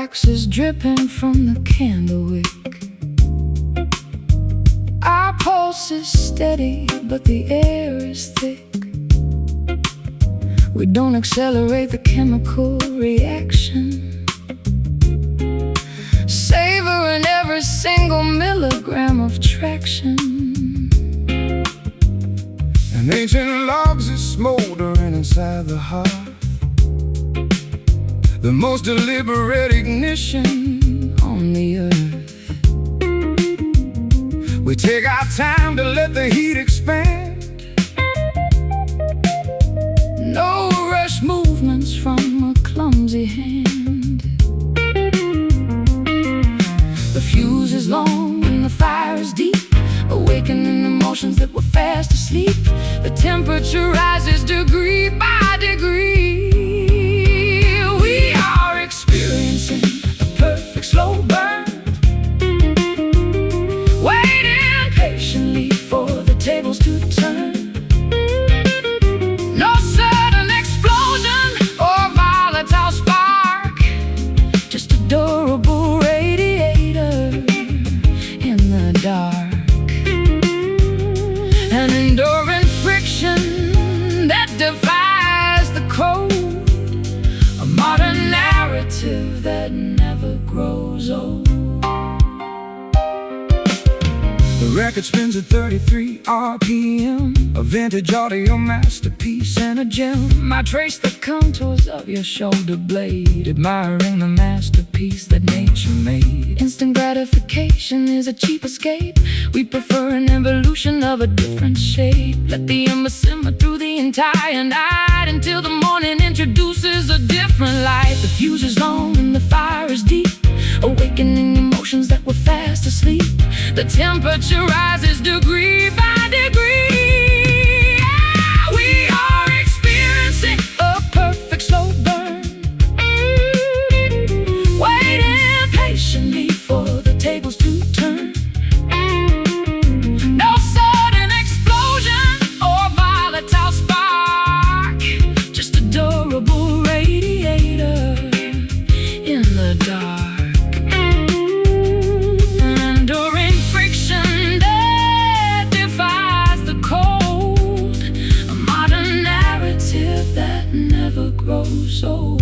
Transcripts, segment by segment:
Wax is dripping from the candle wick. Our pulse is steady, but the air is thick. We don't accelerate the chemical reaction, savoring every single milligram of traction. And ancient logs is smoldering inside the heart, the most deliberate ignition on the earth. We take our time to let the heat expand. No rush movements from a clumsy hand. The fuse is long and the fire is deep, awakening emotions that were fast asleep. The temperature rises degree by degree. Slow burn, waiting patiently for the tables to turn. No sudden explosion or volatile spark, just a durable radiator in the dark. An enduring friction that defies the code, a modern narrative that never grows old. The record spins at 33 RPM, a vintage audio masterpiece and a gem. I trace the contours of your shoulder blade, admiring the masterpiece that nature made. Instant gratification is a cheap escape. We prefer an evolution of a different shape. Let the ember simmer through the entire night until the morning introduces a different light. The fuse is long and the fire is deep, awakening emotions that were fast asleep. The temperature rises degree by degree. We are experiencing a perfect slow burn, waiting patiently for the tables to turn. No sudden explosion or volatile spark, just a durable radiator in the dark. Grows old.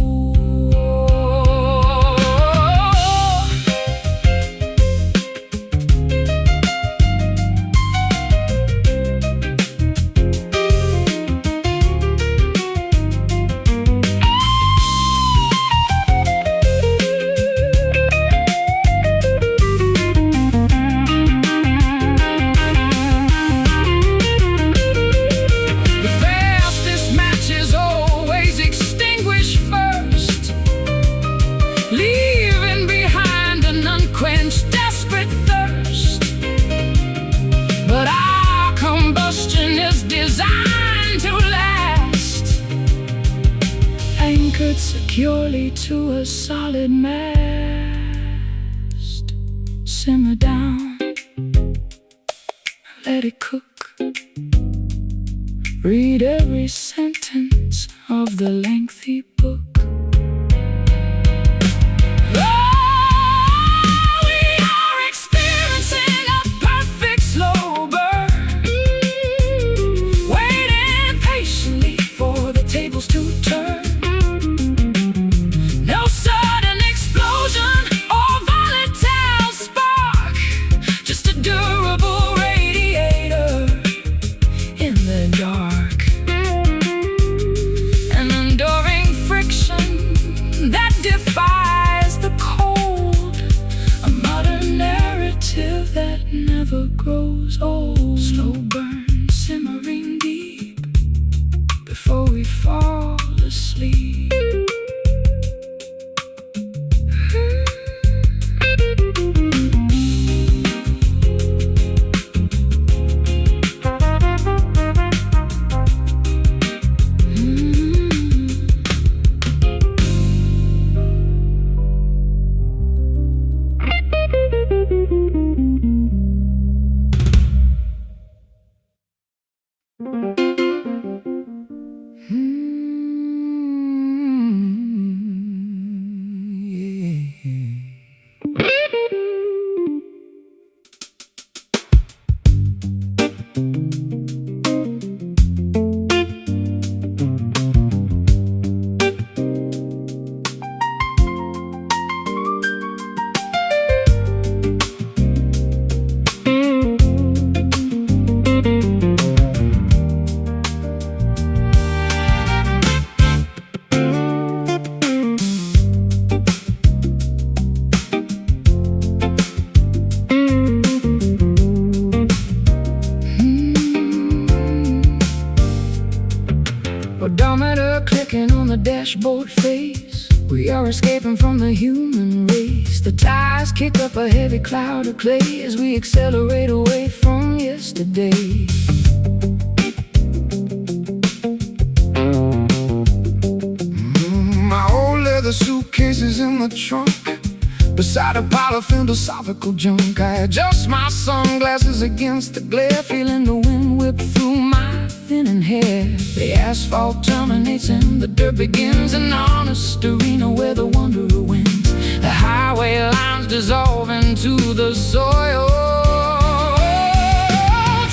Anchored securely to a solid mast. Simmer down, let it cook. Read every sentence of the lengthy book. Dark, an enduring sleep. Odometer clicking on the dashboard face. We are escaping from the human race. The tires kick up a heavy cloud of clay as we accelerate away from yesterday. My old leather suitcase is in the trunk, beside a pile of philosophical junk. I adjust my sunglasses against the glare, feeling the wind whip through my thinning hair. The asphalt terminates and the dirt begins, an honest arena where the wanderer wins. The highway lines dissolve into the soil,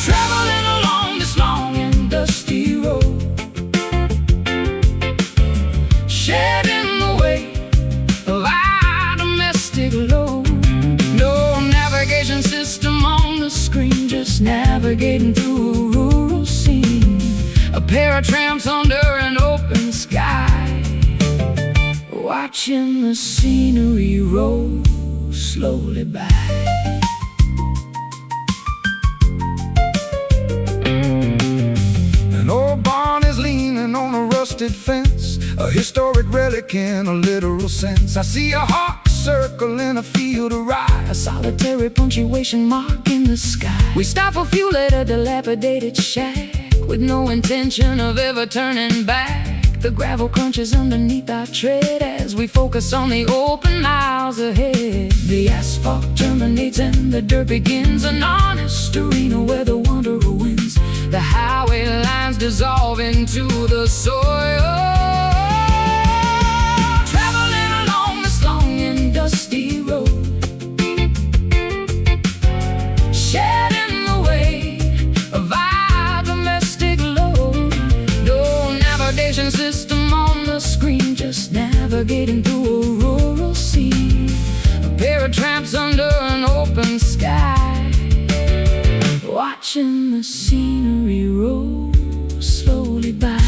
traveling along this long and dusty road, shedding the weight of our domestic load. No navigation system on the screen, just navigating through a rural scene. A pair of tramps under an open sky, watching the scenery roll slowly by. An old barn is leaning on a rusted fence, a historic relic in a literal sense. I see a hawk circle in a field of rye, A solitary punctuation mark in the sky. we stop A few at a dilapidated shack, with no intention of ever turning back. The gravel crunches underneath our tread as we focus on the open miles ahead. The asphalt terminates and the dirt begins, an honest arena where the wanderer wins. The highway lines dissolve into the soil, traveling along this long and dusty road, shedding the weight of our domestic load. No navigation system on the screen, just navigating through a rural scene. A pair of tramps under an open sky, watching the scenery roll slowly by.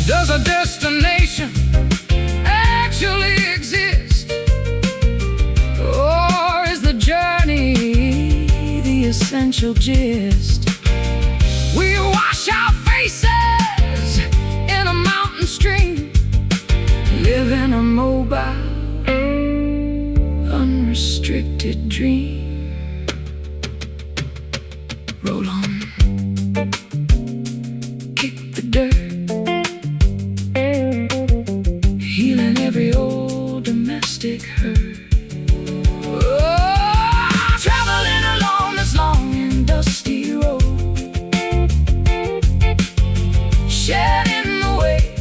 Does a destination actually exist? Or is the journey the essential gist? We wash our faces in a mountain stream, live in a mobile, unrestricted dream. Roll on, kick the dirt, healing every old domestic hurt. Oh, traveling along this long and dusty road, shedding the weight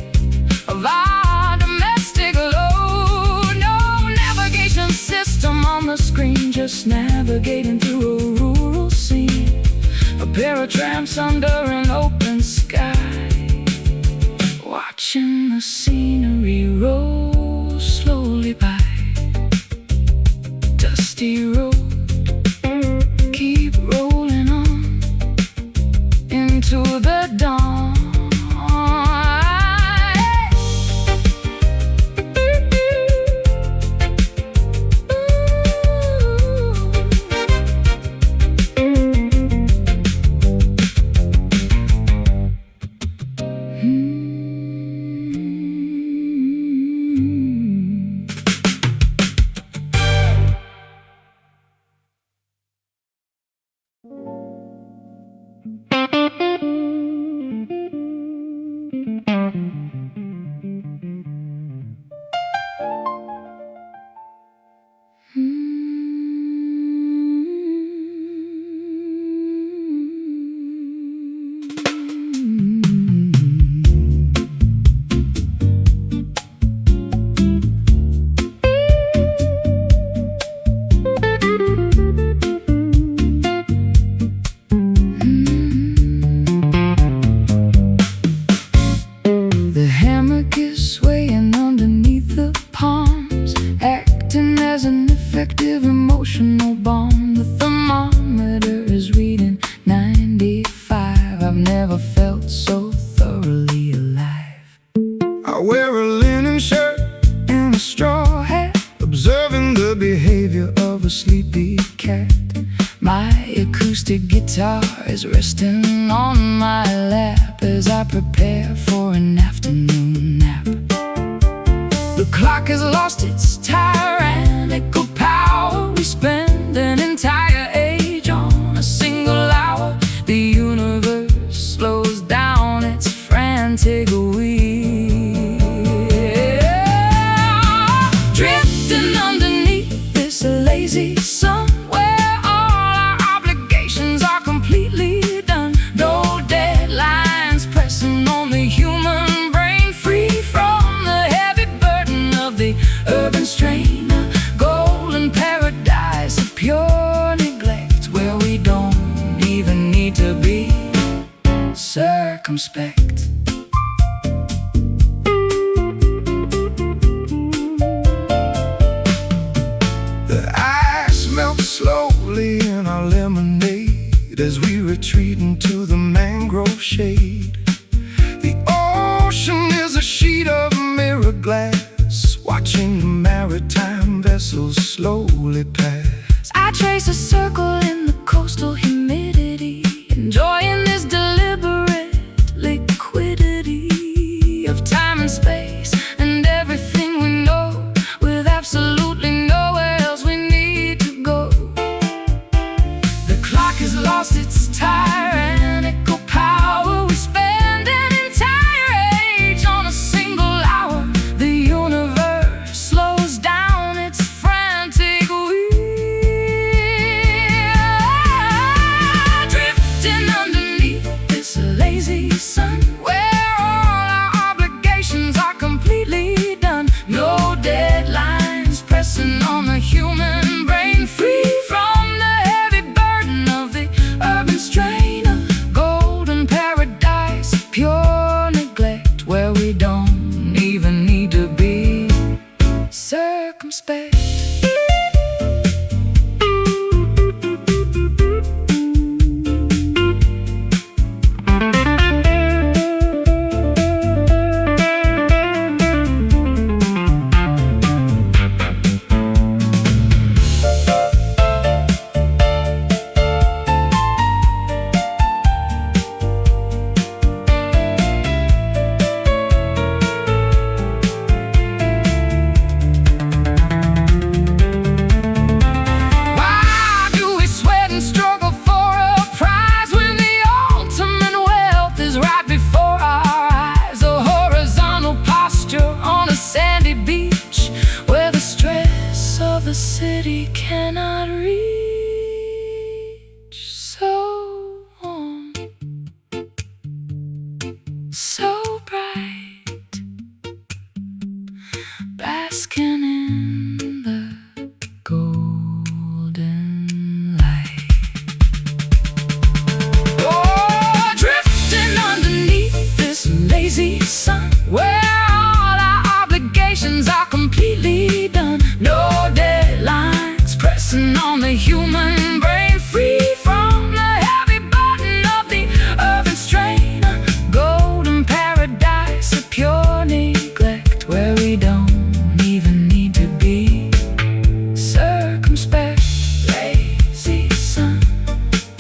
of our domestic load. No navigation system on the screen, just navigating through a rural scene. A pair of tramps under an open sky, watching the scenery roll slowly by. Dusty road, collective emotional bond. The thermometer is reading 95. I've never felt so thoroughly alive. I wear a linen shirt and a straw hat, observing the behavior of a sleepy cat. My acoustic guitar is resting on my lap as I prepare for an afternoon nap. The clock has lost its tyrannical power. We spend an entire age on a single hour. The universe slows down its frantic wheel, drifting underneath this lazy sun, where all our obligations are completely done. No deadlines pressing on the human brain, free from the heavy burden of the urban strain. A golden paradise of pure neglect, where we don't even need to be circumspect. The ice melts slowly in our lemonade as we retreat into the mangrove shade. The ocean is a sheet of mirror glass, watching the maritime vessels slowly pass. I trace a circle in the coastal humidity, enjoying this deliberate liquidity of time and space and everything we know, with absolutely nowhere else we need to go. The clock has lost its tyrannical power. We spend an entire age on a single hour. The universe slows down its frantic wheel, drifting underneath this lazy sun, where all our obligations are completely done. No deadlines pressing on the human brain, free from the heavy burden of the urban strain. A golden paradise of pure neglect, where we don't even need to be circumspect. Why do we sweat and struggle for a prize when the ultimate wealth is right before our eyes? A horizontal posture on a sandy beach, where the stress of the city cannot reach. So warm, so bright, basking in the golden light. Oh, drifting underneath this lazy sun, where all our obligations are completely done. No deadlines pressing on the human brain, free from the heavy burden of the urban strain. A golden paradise of pure neglect, where we don't even need to be circumspect. Lazy sun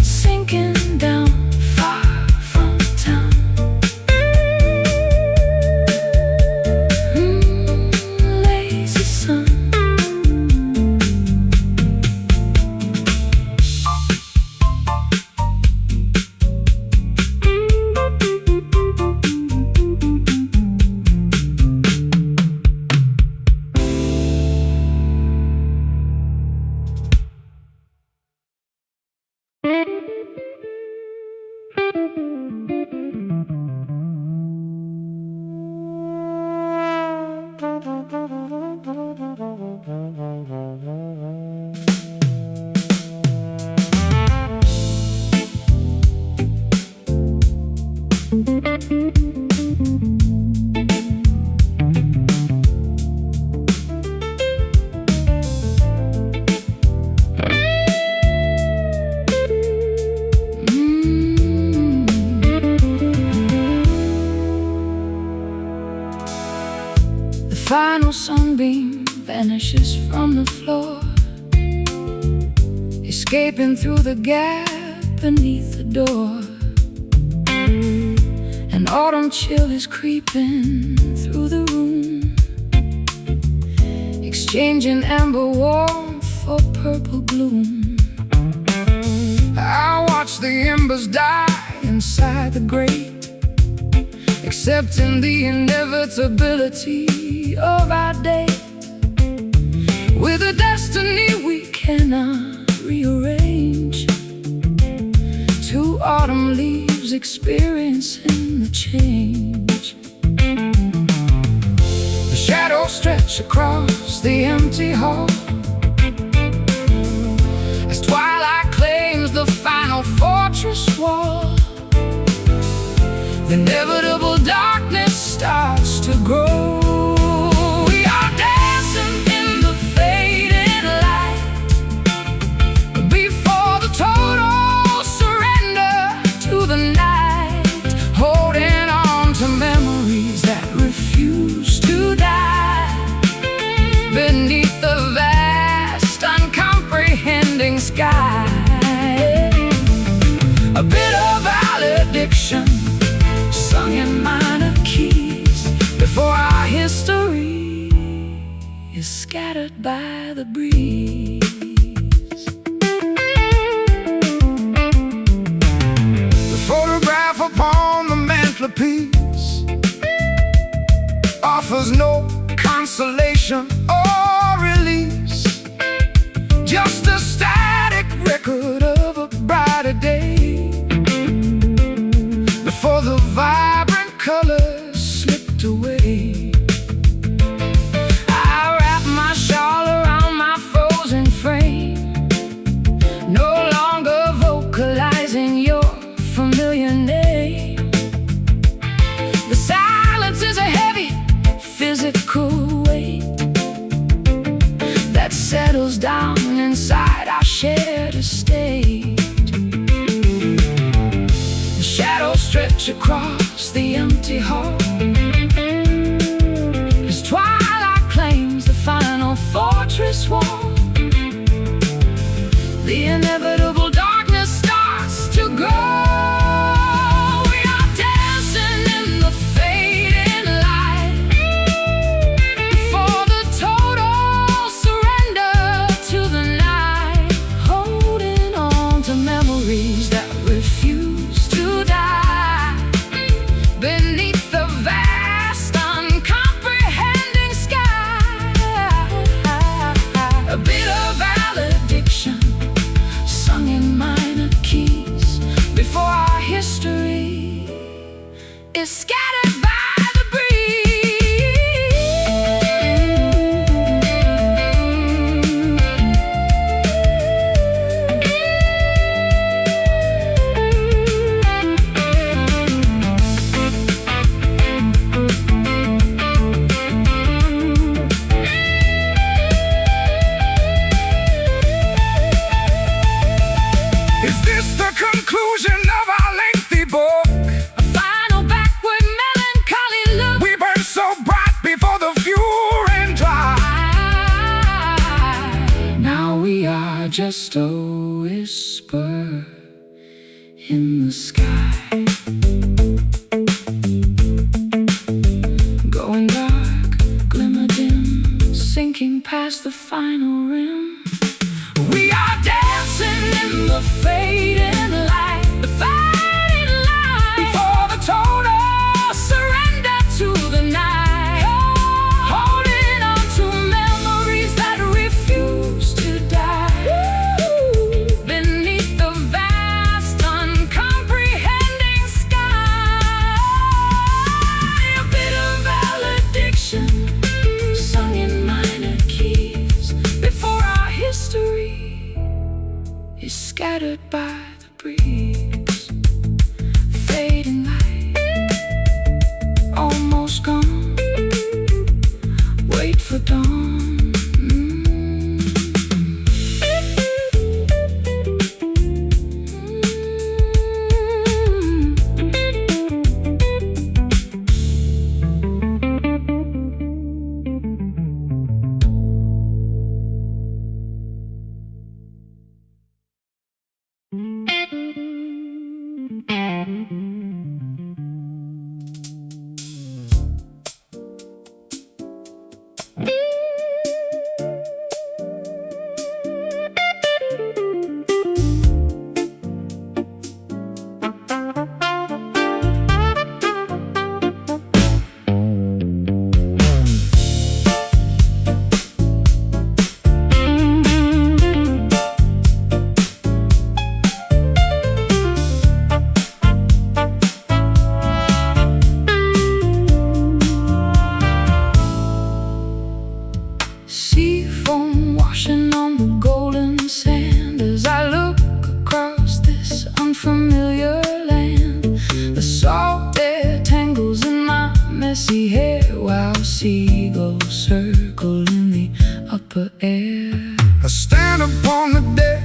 sinking down far from town. Lazy sun. on the floor, escaping through the gap beneath the door. An autumn chill is creeping through the room, exchanging amber warmth for purple gloom. I watch the embers die inside the grate, accepting the inevitability of our date, with a destiny we cannot rearrange. Two autumn leaves experiencing the change. The shadows stretch across the empty hall as twilight claims the final fortress wall. The inevitable darkness starts to grow. We are dancing in the fading light before the total surrender to the night, holding on to memories that refuse to die beneath the vast, uncomprehending sky. A bit of valediction sung in minor keys before our history is scattered by the breeze. The photograph upon the mantelpiece offers no consolation or release, just a static record of a brighter day before the vibrant colors slipped away. I wrap my shawl around my frozen frame, no longer vocalizing your familiar name. The silence is a heavy physical weight that settles down inside our shared estate. Stretch across the empty hall as twilight claims the final fortress wall. The inevitable darkness starts to grow. We are dancing in the fading light before the total surrender to the night, holding on to memories that refuse to die beneath the vast, uncomprehending sky. A bit of valediction sung in minor keys before our history is scattered by the conclusion of our lengthy book, a final backward melancholy look. We burn so bright before the fuel ran dry. Now we are just a whisper in the sky, going dark, glimmer dim, sinking past the final rim. We are dancing in the fading light, the fading light, before the total surrender to the night, holding on to memories that refuse to die beneath the vast, uncomprehending sky. A bit of valediction sung in minor keys before our history is scattered by the breeze. Fading light, almost gone. Wait for dawn. I stand upon the deck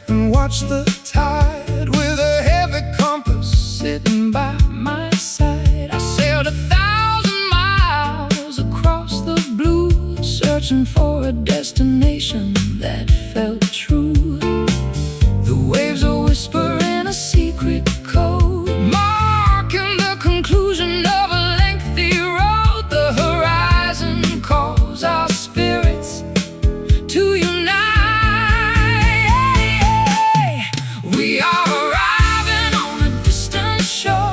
and watch the tide, with a heavy compass sitting by my side. I sailed 1,000 miles across the blue, searching for a destination that felt true. The waves are whispering a secret code, marking the conclusion of a lengthy road. The horizon calls our spirits to unite. We are arriving on a distant shore,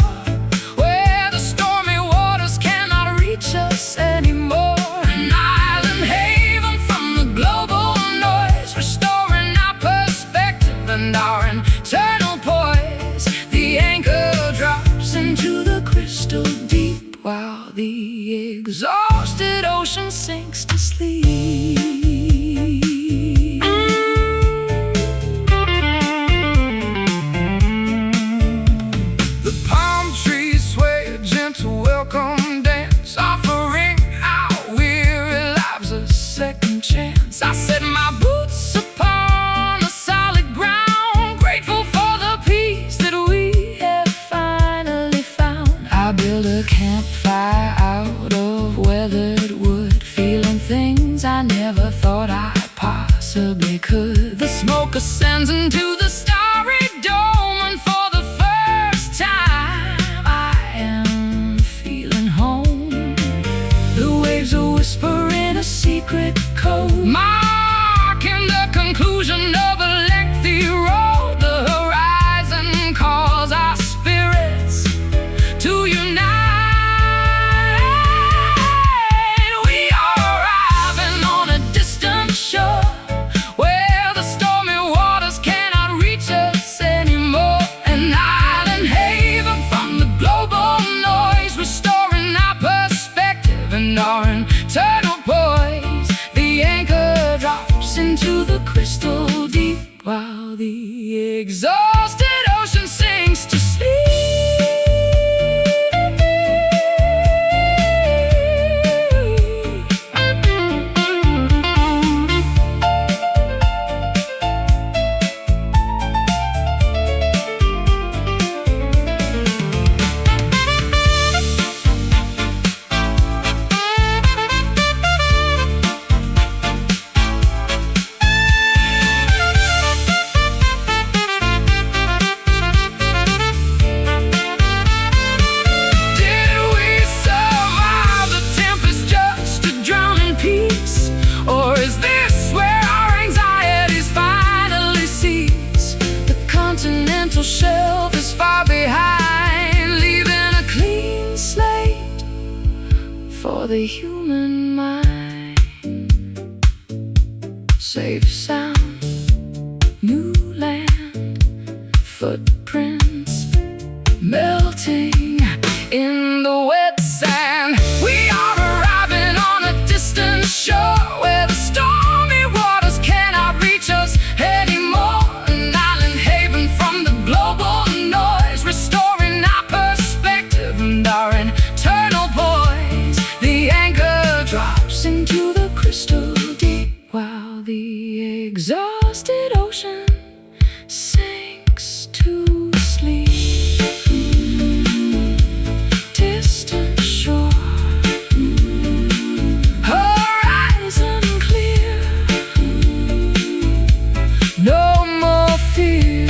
where the stormy waters cannot reach us anymore. An island haven from the global noise, restoring our perspective and our internal poise. The anchor drops into the crystal deep, while the exhausted ocean sinks to sleep. The palm trees sway a gentle welcome dance, offering our weary lives a second chance. I set my boots upon the solid ground, grateful for the peace that we have finally found. I built a campfire out of weathered wood, feeling things I never thought I possibly could. The smoke ascends into the starry dome, and for the first time I am feeling home. The waves are whispering a secret code, marking the conclusion of a lengthy road. The horizon calls our spirits to unite. We are arriving on a distant shore, where the stormy waters cannot reach us anymore. An island haven from the global noise, restoring our perspective and our internal poise. The anchor drops into the crystal deep, while the exhausted ocean sinks to sleep. Shelf is far behind, leaving a clean slate for the human mind. Safe sound, new land, footprints melting in the wet sand. We are arriving on a distant shore, where the stormy waters cannot reach us anymore. An island haven from the global noise, restoring our perspective and our internal poise. The anchor drops into the crystal deep, while the exhausted ocean sinks to sleep. Distant shore, horizon clear, no more fear.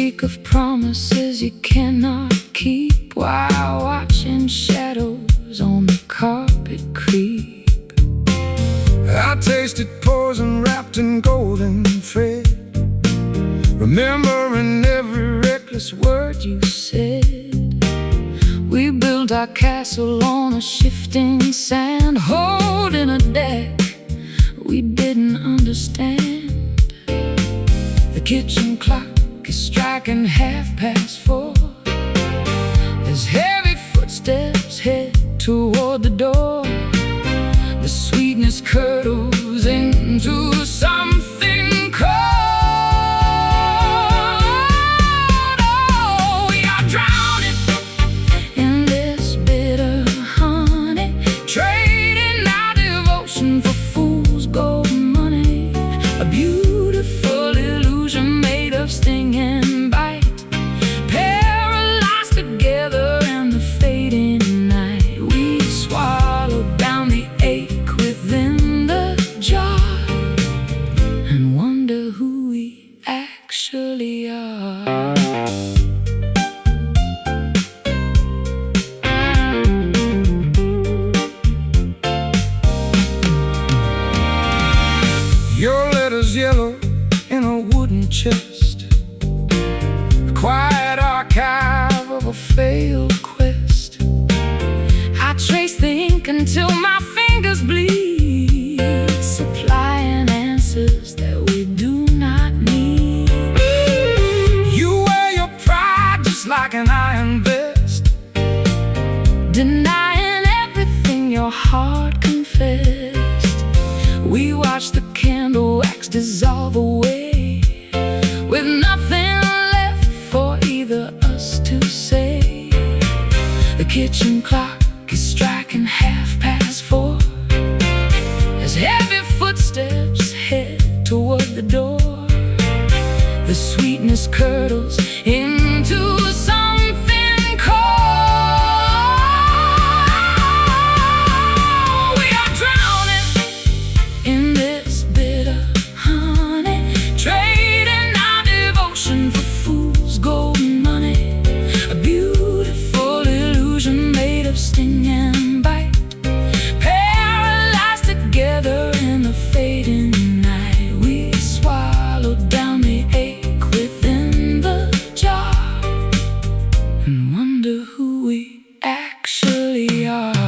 speak of promises you cannot keep, while watching shadows on the carpet creep. I tasted poison wrapped in golden thread, remembering every reckless word you said. We built our castle on a shifting sand, holding a deck we didn't understand. The kitchen clock is striking 4:30 as heavy footsteps head toward the door. The sweetness curdles into something cold. Oh, we are drowning in this bitter honey, trading our devotion for fool's gold money. A beautiful illusion made of sting and bite, paralyzed together in the fading night. We swallowed down the ache within the jar and wonder who we actually are. Your letters yellow in a wooden chest, a quiet archive of a failed quest. I trace the ink until my fingers bleed, supplying answers that we do not need. You wear your pride just like an iron vest, Denying everything your heart confessed. We watch the candle wax dissolve away, with nothing left for either us to say. The kitchen clock is striking 4:30 as heavy footsteps head toward the door. The sweetness curdles into something cold. We are drowning in this bitter honey, trading our devotion for fool's gold money. A beautiful illusion made of sting and bite, paralyzed together in the fading night. We swallowed down the ache within the jar and wonder who we actually are.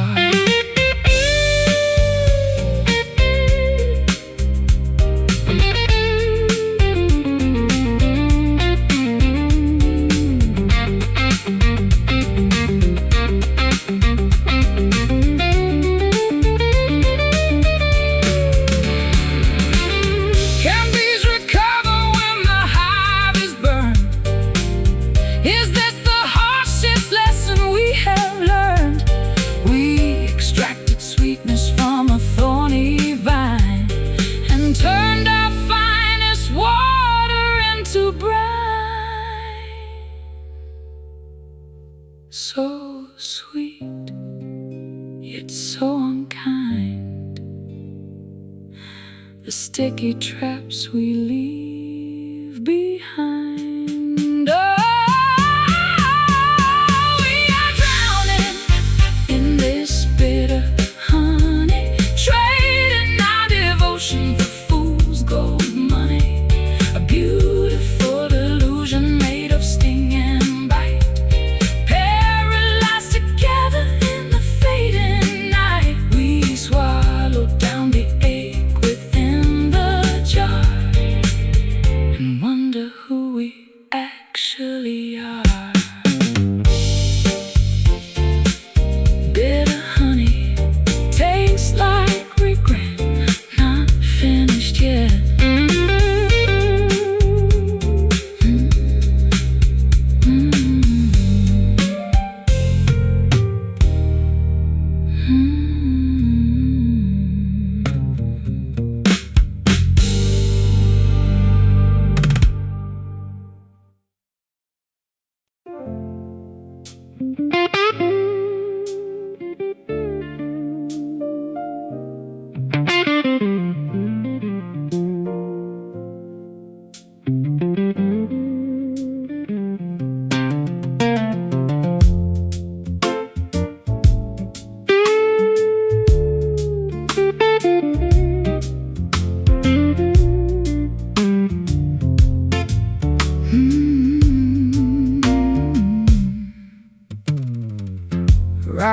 Can bees recover when the hive is burned? Is this the harshest lesson we have learned? We extracted sweetness from a thorny vine and turned our finest water into brine. So sweet, yet so unkind, the sticky traps we leave behind. Oh, we are drowning in this bitter honey, trading our devotion for fool's gold money. A beautiful illusion made of sting and bite, paralyzed together in the fading night. We swallowed down the ache within the jar and wonder who we actually are. Bitter honey tastes like regret, not finished yet.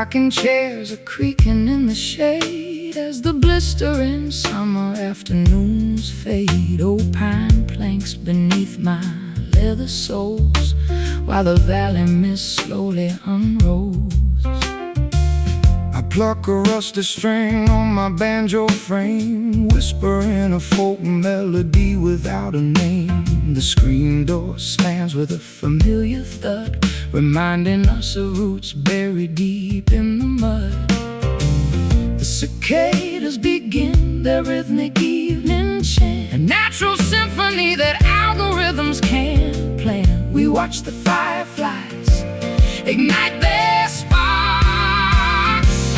Rocking chairs are creaking in the shade as the blistering summer afternoons fade. Old pine planks beneath my leather soles while the valley mist slowly unrolls. I pluck a rusty string on my banjo frame, whispering a folk melody without a name. The screen door slams with a familiar thud, reminding us of roots buried deep in the mud. The cicadas begin their rhythmic evening chant, a natural symphony that algorithms can't plan. We watch the fireflies ignite their sparks,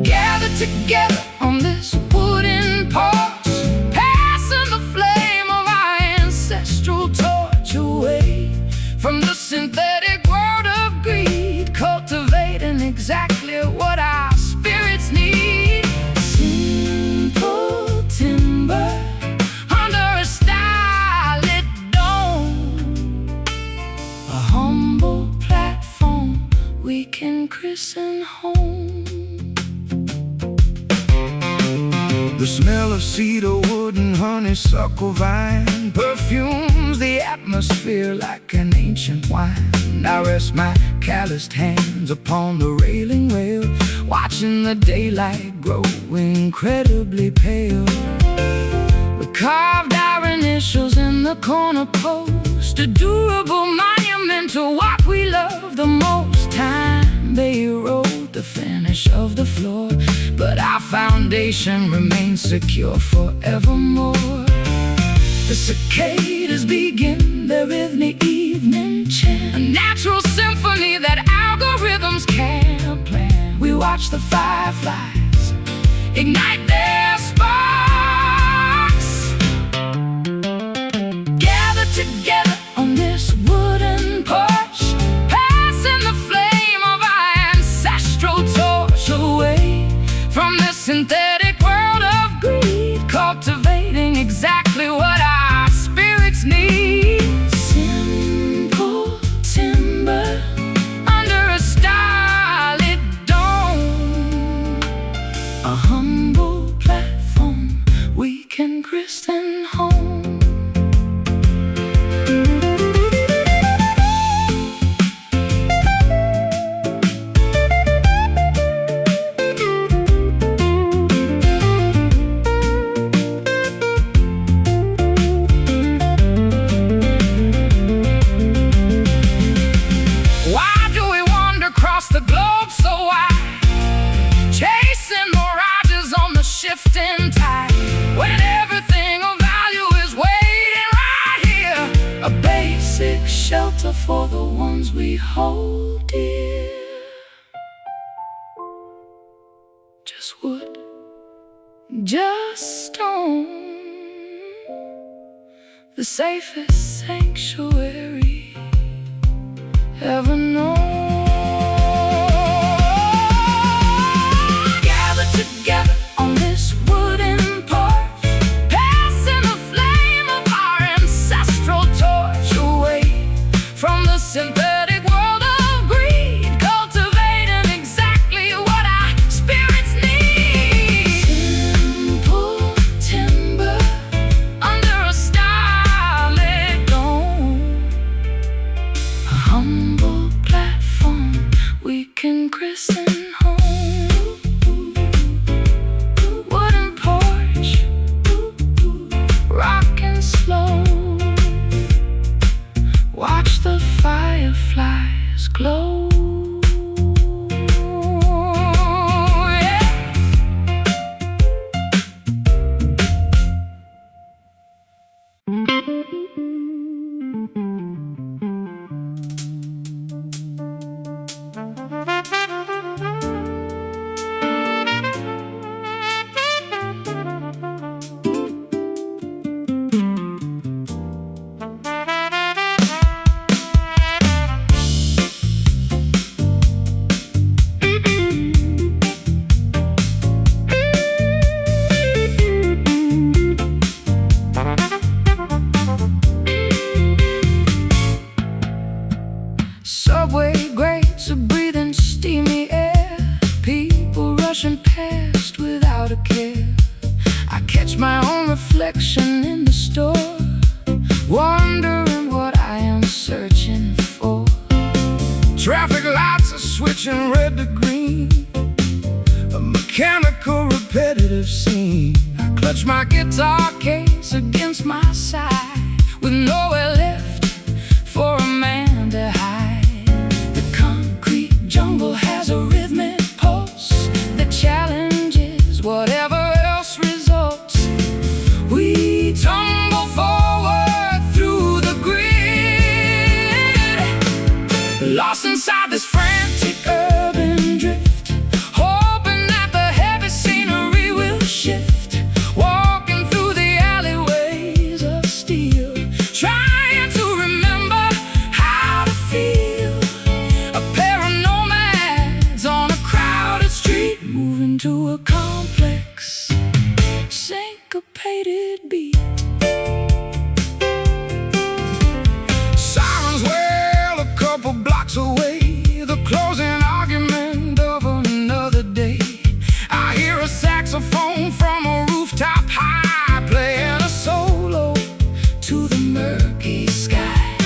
gather together on this wooden porch, passing the flame of our ancestral torch away from the synthetic world of greed, cultivating exactly what our spirits need. Simple timber under a starlit dome, a humble platform we can christen home. The smell of cedar wood and honeysuckle vine perfumes the atmosphere like an ancient wine. I rest my calloused hands upon the railing rail, watching the daylight grow incredibly pale. We carved our initials in the corner post, a durable monument to what we love the most. Time they erode the finish of the floor, but our foundation remains secure forevermore. The cicadas begin their rhythmic evening chant, a natural symphony that algorithms can't plan. We watch the fireflies ignite their sparks, gather together on this wooden porch, passing the flame of our ancestral torch away from the synthetic world of greed, cultivating exactly what our spirits need. Simple timber under a starlit dome, a humble platform we can christen home. The globe so wide, chasing mirages on the shifting tide, when everything of value is waiting right here. A basic shelter for the ones we hold dear. Just wood, just stone, the safest sanctuary ever known. Together on this wooden porch, passing the flame of our ancestral torch away from the synthetic world of greed, cultivating exactly what our spirits need. Simple timber under a starlit dome, a humble platform we can christen home. Watch the fireflies glow. switching red to green, a mechanical repetitive scene. I clutch my guitar case against my side, with nowhere left for a man to hide. The concrete jungle has a rhythmic pulse that challenges whatever else results. We tumble forward through the grid, lost inside this frantic urban drift, hoping that the heavy scenery will shift. Walking through the alleyways of steel, trying to remember how to feel. A pair of nomads on a crowded street, moving to a complex, syncopated beat. Sirens wail a couple blocks away, the closing argument of another day. I hear a saxophone from a rooftop high, playing a solo to the murky sky.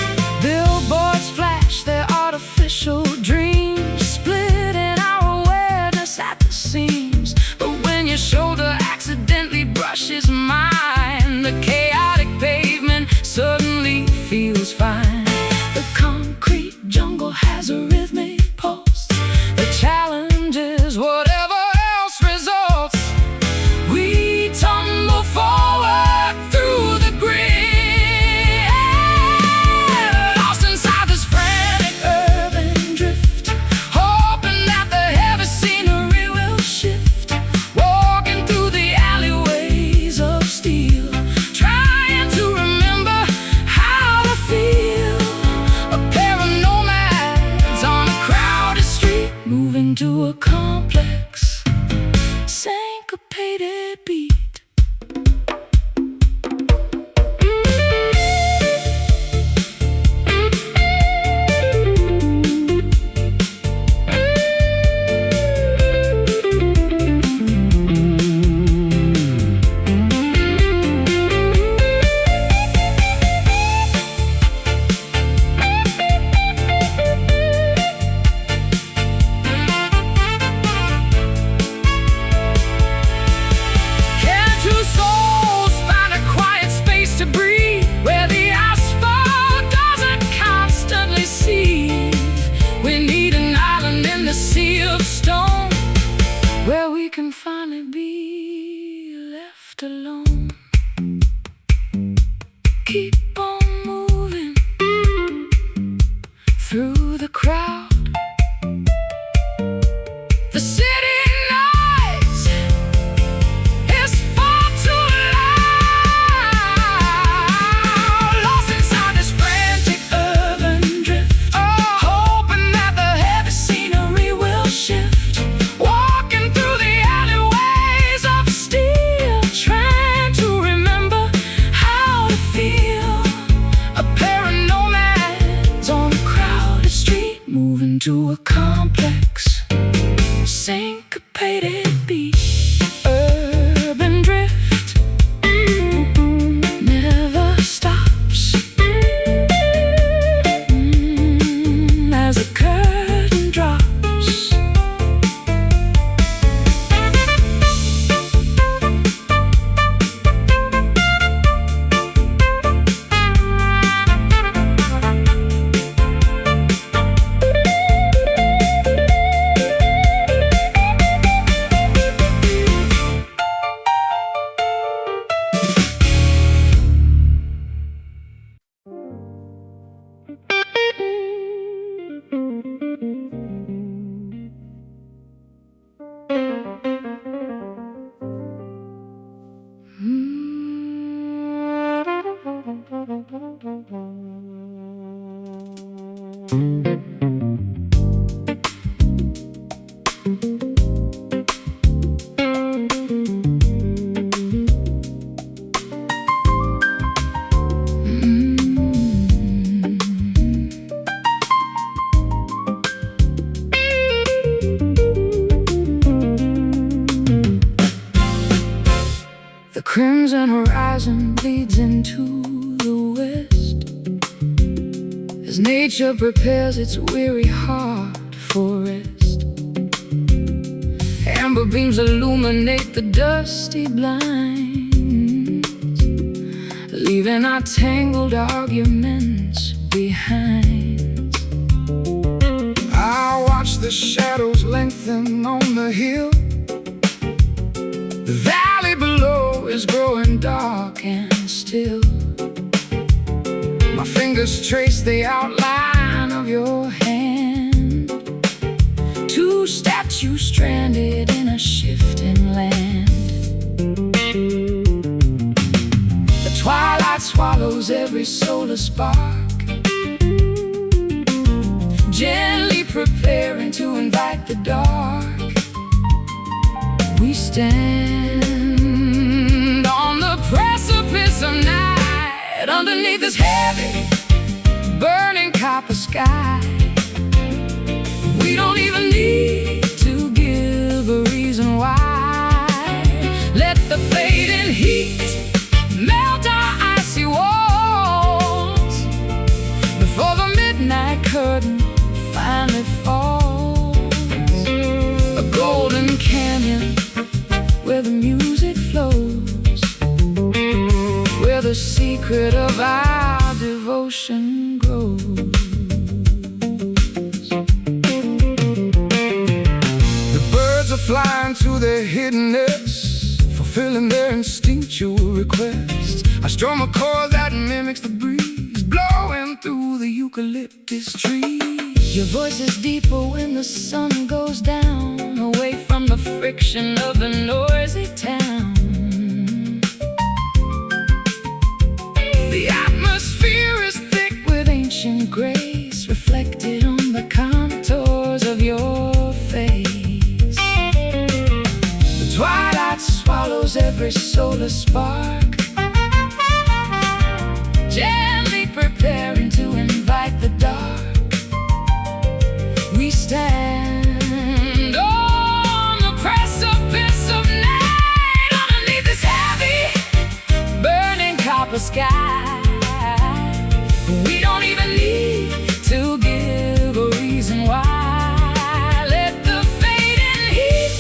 Billboards flash their artificial dreams, splitting our awareness at the seams. But when your shoulder accidentally brushes mine, the chaotic pavement suddenly feels fine. The concrete jungle has a rhythmic pulse that challenges whatever else results. We tumble forward through the grid, lost inside this frantic urban drift, hoping that the heavy scenery will shift. Walking through the alleyways of steel, trying to remember how to feel. A pair of nomads on a crowded street, moving to a complex, syncopated beat. Can two souls find a quiet space to breathe, where the asphalt doesn't constantly seethe? We need an island in the sea of stone, where we can finally be left alone. Keep on moving through the crowd. The city noise is far too loud, lost inside this frantic urban drift, hoping that the heavy scenery will shift. Walking through the alleyways of steel, trying to remember how to feel. A pair of nomads on a crowded street, moving to a complex, syncopated beat. Urban drift never stops, as the curtain drops. crimson horizon bleeds into the west, as nature prepares its weary heart for rest. Amber beams illuminate the dusty blinds, leaving our tangled arguments behind. I watch the shadows lengthen on the hill. The valley below is growing dark and still. My fingers trace the outline of your hand, two statues stranded in a shifting land. The twilight swallows every solar spark, gently preparing to invite the dark. We stand on the precipice of night, underneath this heavy, burning copper sky. We don't even need to give a reason why. Let the fading heat melt our icy walls before the midnight curtain finally falls. A golden canyon where the music flows, where the secret of our devotion grows. The birds are flying to their hiddenness, fulfilling their instinctual requests. I strum a chord that mimics the breeze blowing through the eucalyptus trees. Your voice is deeper when the sun goes down, away from the friction of the noisy town. The atmosphere is thick with ancient grace, reflected on the contours of your face. The twilight swallows every solar spark, gently preparing to invite the dark. We stand on the precipice of night, underneath this heavy, burning copper sky. We don't even need to give a reason why. Let the fading heat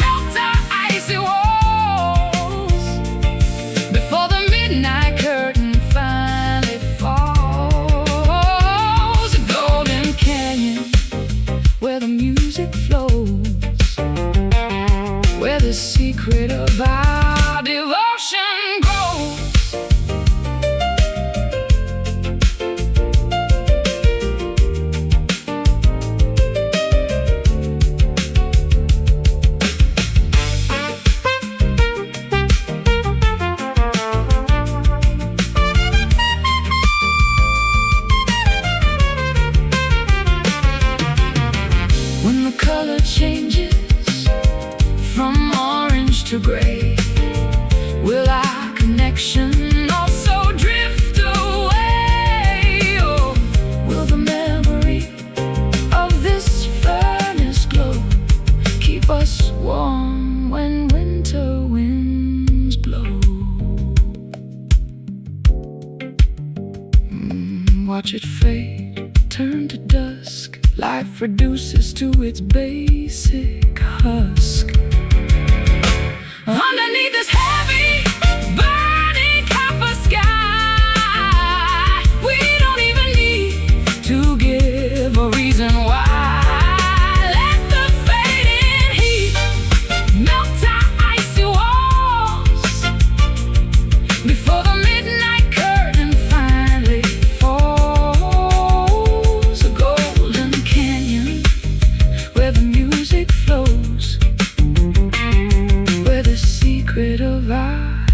melt our icy walls before the midnight curtain finally falls. A golden canyon where the music flows, where the secret of our devotion grows. When the color changes from orange to gray, will our connection also drift away? Or will the memory of this furnace glow keep us warm when winter winds blow? Watch it fade, turn to dusk. Life reduces to its basic husk. Underneath this heavy, burning copper sky, we don't even need to give a reason why. Let the fading heat melt our icy walls before the midnight curtain finally falls. A golden canyon where the music flows, where the secret of our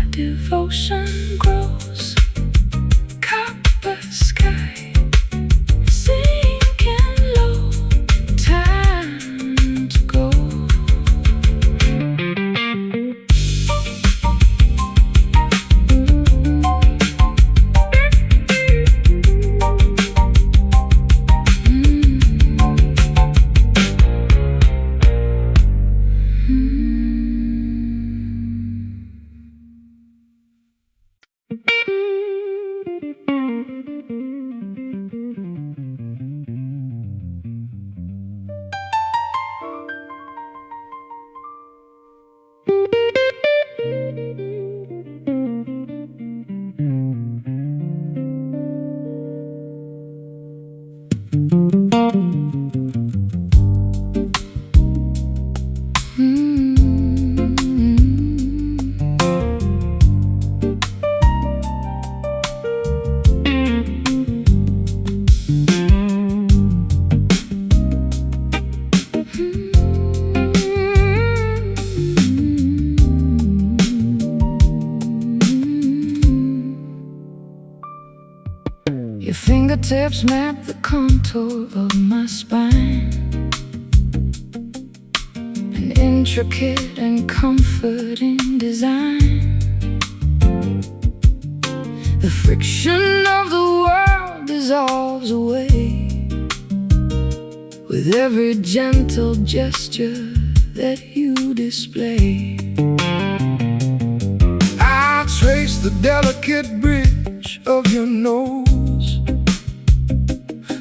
Your fingertips map the contour of my spine, an intricate and comforting design. The friction of the world dissolves away with every gentle gesture that you display. I trace the delicate bridge of your nose,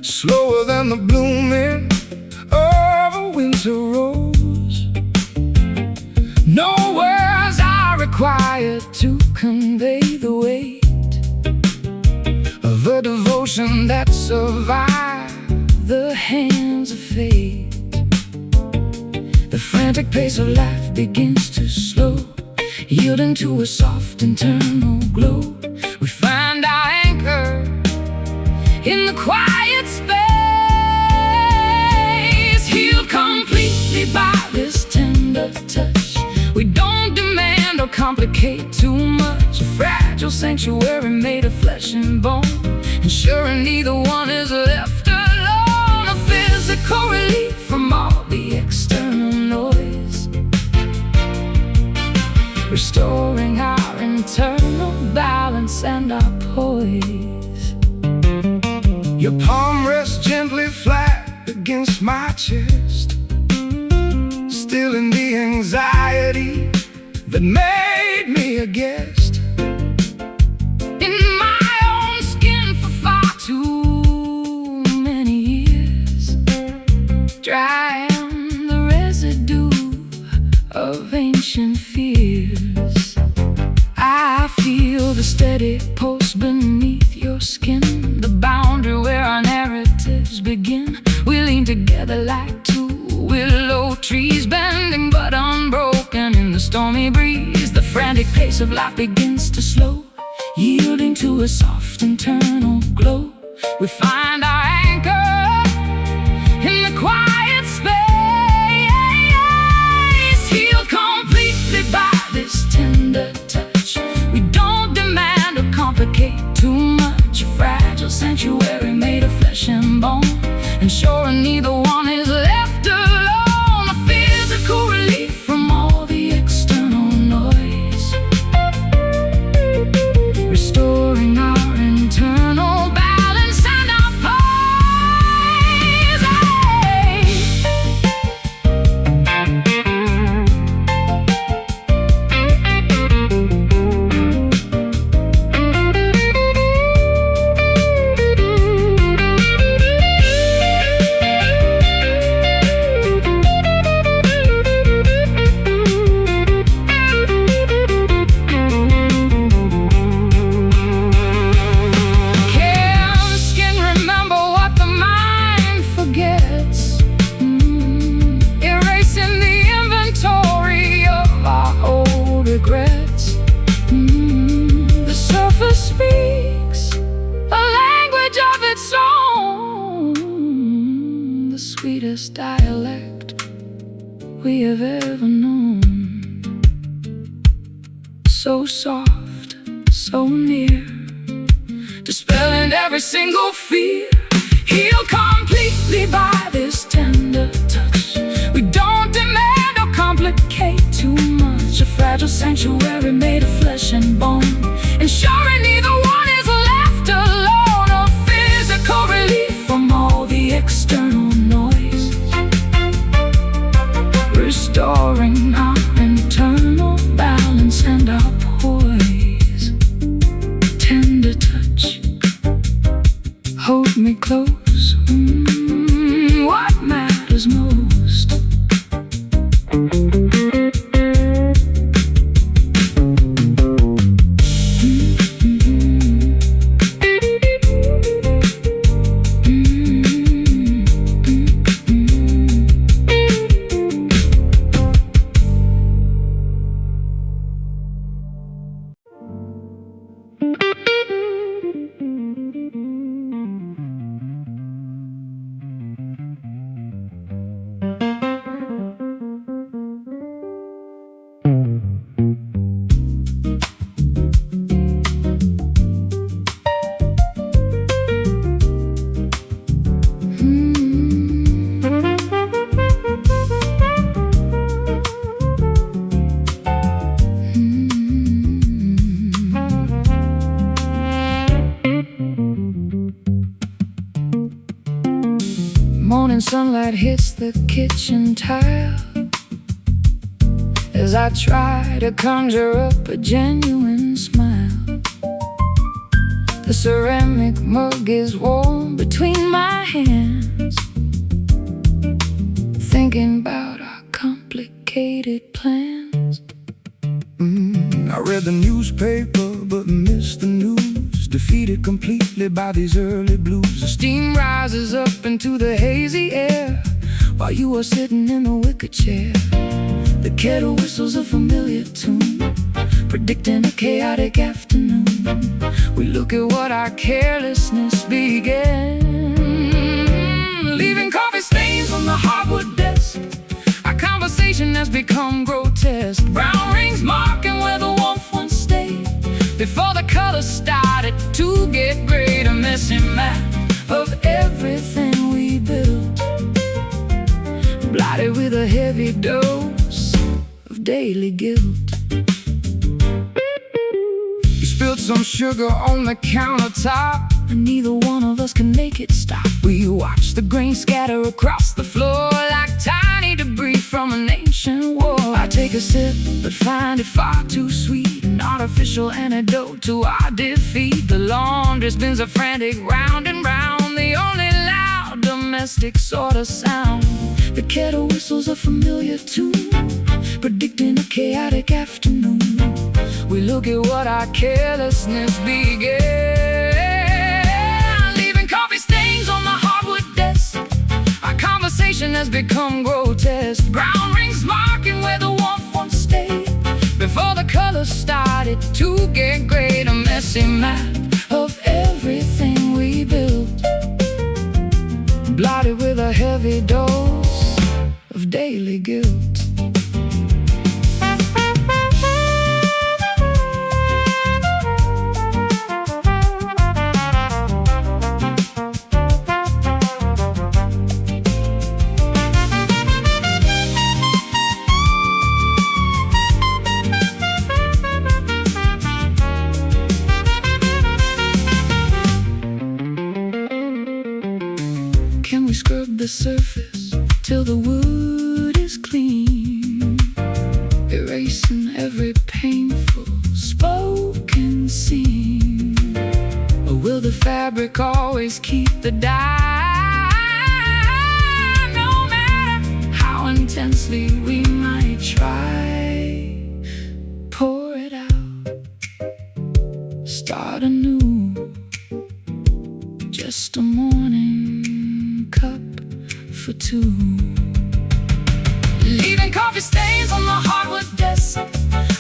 slower than the blooming of a winter rose. No words are required to convey the weight of a devotion that survived the hands of fate. The frantic pace of life begins to slow, yielding to a soft internal glow. We find our anchor in the quiet space, healed completely by this tender touch. We don't demand or complicate too much. A fragile sanctuary made of flesh and bone, ensuring neither one is left alone. A physical relief from all the external noise, restoring our internal balance and our poise. Your palm rests gently flat against my chest, stilling the anxiety that made me a guest in my own skin for far too many years, drying the residue of ancient fears. I feel the steady pulse beneath your skin, the boundary where our narratives begin. We lean together like two willow trees, bending but unbroken in the stormy breeze. The frantic pace of life begins to slow, yielding to a soft internal glow. We find our anchor in the quiet space, healed completely by this tender touch. We don't demand or complicate too much. A fragile sanctuary made of flesh and bone, ensuring neither one is left alone. A physical relief from all the external noise, restoring our internal balance and our poise. Sweetest dialect we have ever known, so soft, so near, dispelling every single fear, healed completely by this tender touch. We don't demand or complicate too much. A fragile sanctuary made of flesh and bone, ensuring neither one is left alone. A physical relief from all the external noise, restoring our internal balance and our poise. Tender touch, hold me close, what matters most. Morning sunlight hits the kitchen tile as I try to conjure up a genuine smile. The ceramic mug is warm between my hands, thinking about our complicated plans. I read the newspaper but missed the news, defeated completely by these early blues. The steam rises up into the hazy air while you are sitting in a wicker chair. The kettle whistles a familiar tune, predicting a chaotic afternoon. We look at what our carelessness began, leaving coffee stains on the hardwood desk. Our conversation has become grotesque, brown rings marking where the warmth once stayed. Before the colors started to get gray, a messy map of everything we built, blotted with a heavy dose of daily guilt. You spilled some sugar on the countertop, and neither one of us can make it stop. we watched The grain scatter across the floor like tiny debris from an ancient war. I take a sip but find it far too sweet, an artificial antidote to our defeat. The laundry spins a frantic round and round, the only loud domestic sort of sound. The kettle whistles a familiar tune, predicting a chaotic afternoon. We look at what our carelessness began, leaving coffee stains on the hardwood desk. Our conversation has become grotesque, brown rings marking where the warmth once stayed. Before the colors started to get gray, a messy map of everything we built, blotted with a heavy dose of daily guilt. Can we scrub the surface till the wood is clean, erasing every painful spoken scene? Or will the fabric always keep the dye, no matter how intensely we might try? Pour it out, start anew, just a morning cup for two. Leaving coffee stains on the hardwood desk.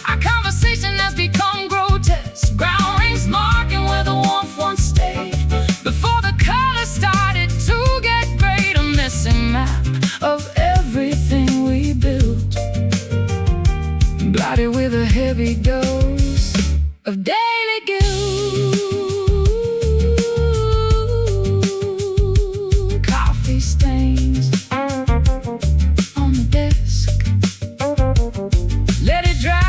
Our conversation has become grotesque, brown rings marking where the warmth once stayed. Before the colors started to get gray, a messy map of everything we built, blotted with a heavy dose of daily guilt. Coffee stains on the desk, let it dry.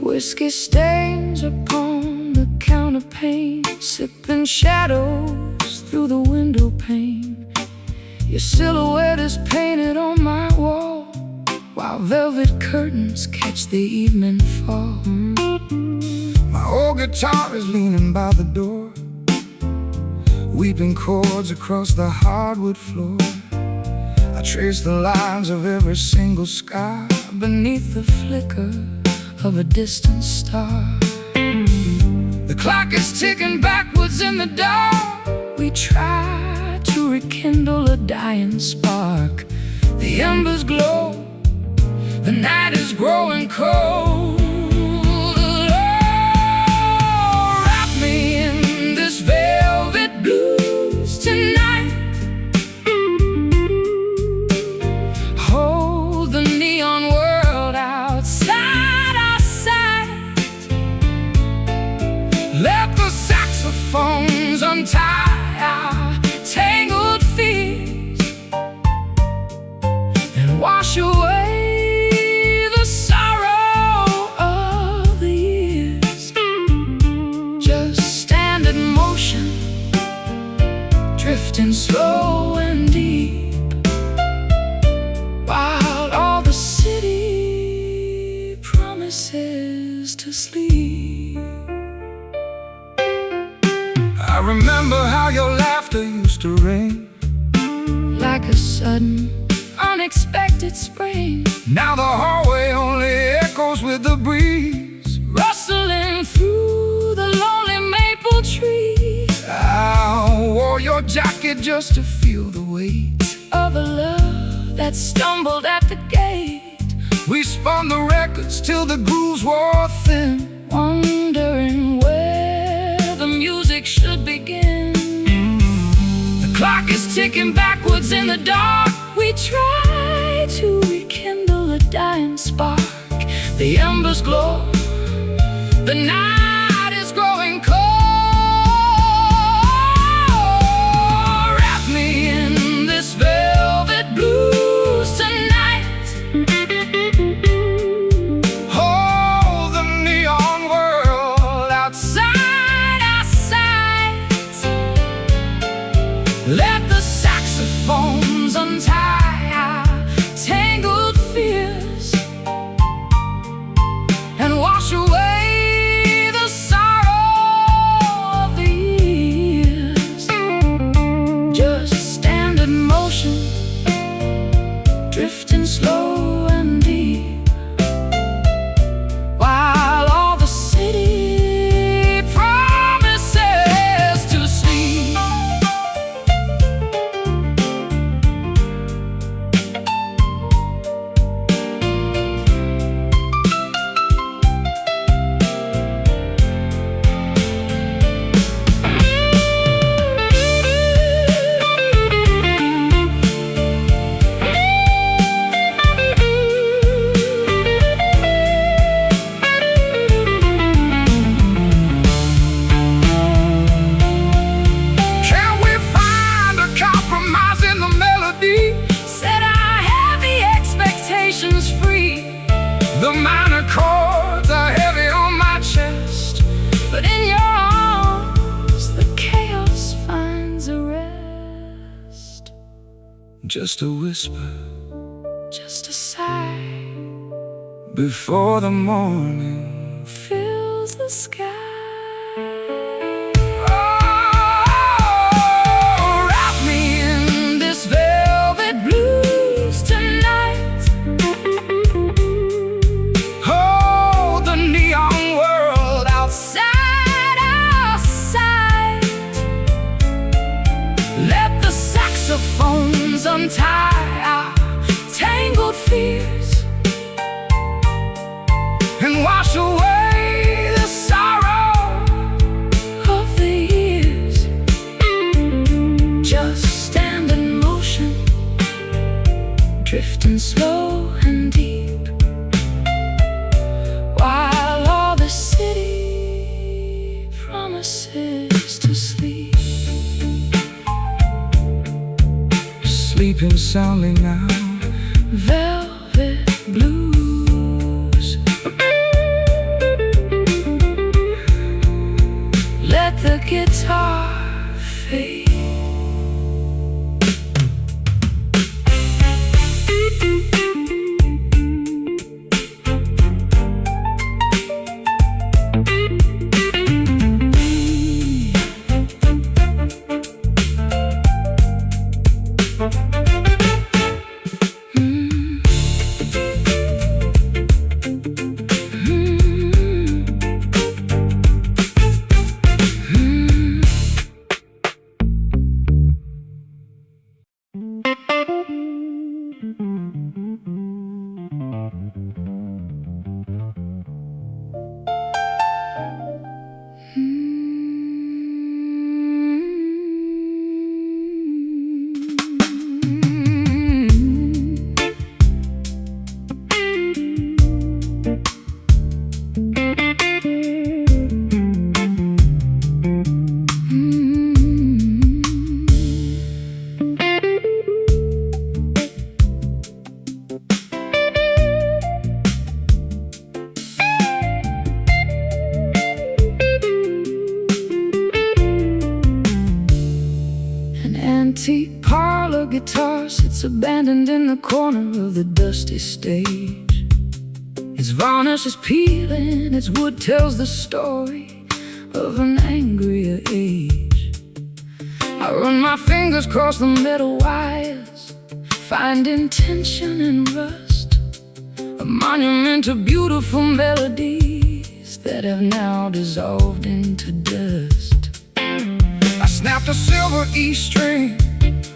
Whiskey stains upon the counter pane, sipping shadows through the window pane. Your silhouette is painted on my wall while velvet curtains catch the evening fall. My old guitar is leaning by the door, weeping chords across the hardwood floor. I trace the lines of every single scar beneath the flicker of a distant star. The clock is ticking backwards in the dark. We try to rekindle a dying spark. The embers glow, the night is growing cold. Oh, wrap me in this velvet blues tonight. Hold the neon world outside our sight. Let the saxophones untie our tangled fears and wash away the sorrow of the years. Just stand in motion, drifting slow and deep, while all the city promises to sleep. I remember how your laughter used to ring like a sudden, unexpected spring. Now the hallway only echoes with the breeze rustling through the lonely maple trees. I wore your jacket just to feel the weight of a love that stumbled at the gate. We spun the records till the grooves wore thin, wondering where the music should begin. The clock is ticking backwards in the dark. We try to rekindle a dying spark. The embers glow, the night is growing cold. Wrap me in this velvet blues tonight. Hold the neon world outside our sight. Let the saxophones untie our tangled fears and wash away the sorrow of the years. Just stand in motion, drifting slow and deep, while all the city promises to sleep. The minor chords are heavy on my chest, but in your arms the chaos finds a rest. just a whisper, just a sigh, before the morning fills the sky. Saxophones untie our tangled fears and wash away the sorrow of the years. Just stand in motion, drifting slow and deep, while all the city promises to sleep. Sleeping soundly now, velvet blues. Let the guitar fade. Duets abandoned in the corner of the dusty stage. Its varnish is peeling, its wood tells the story of an angrier age. I run my fingers across the metal wires, finding tension and rust, a monument to beautiful melodies that have now dissolved into dust. I snapped a silver E string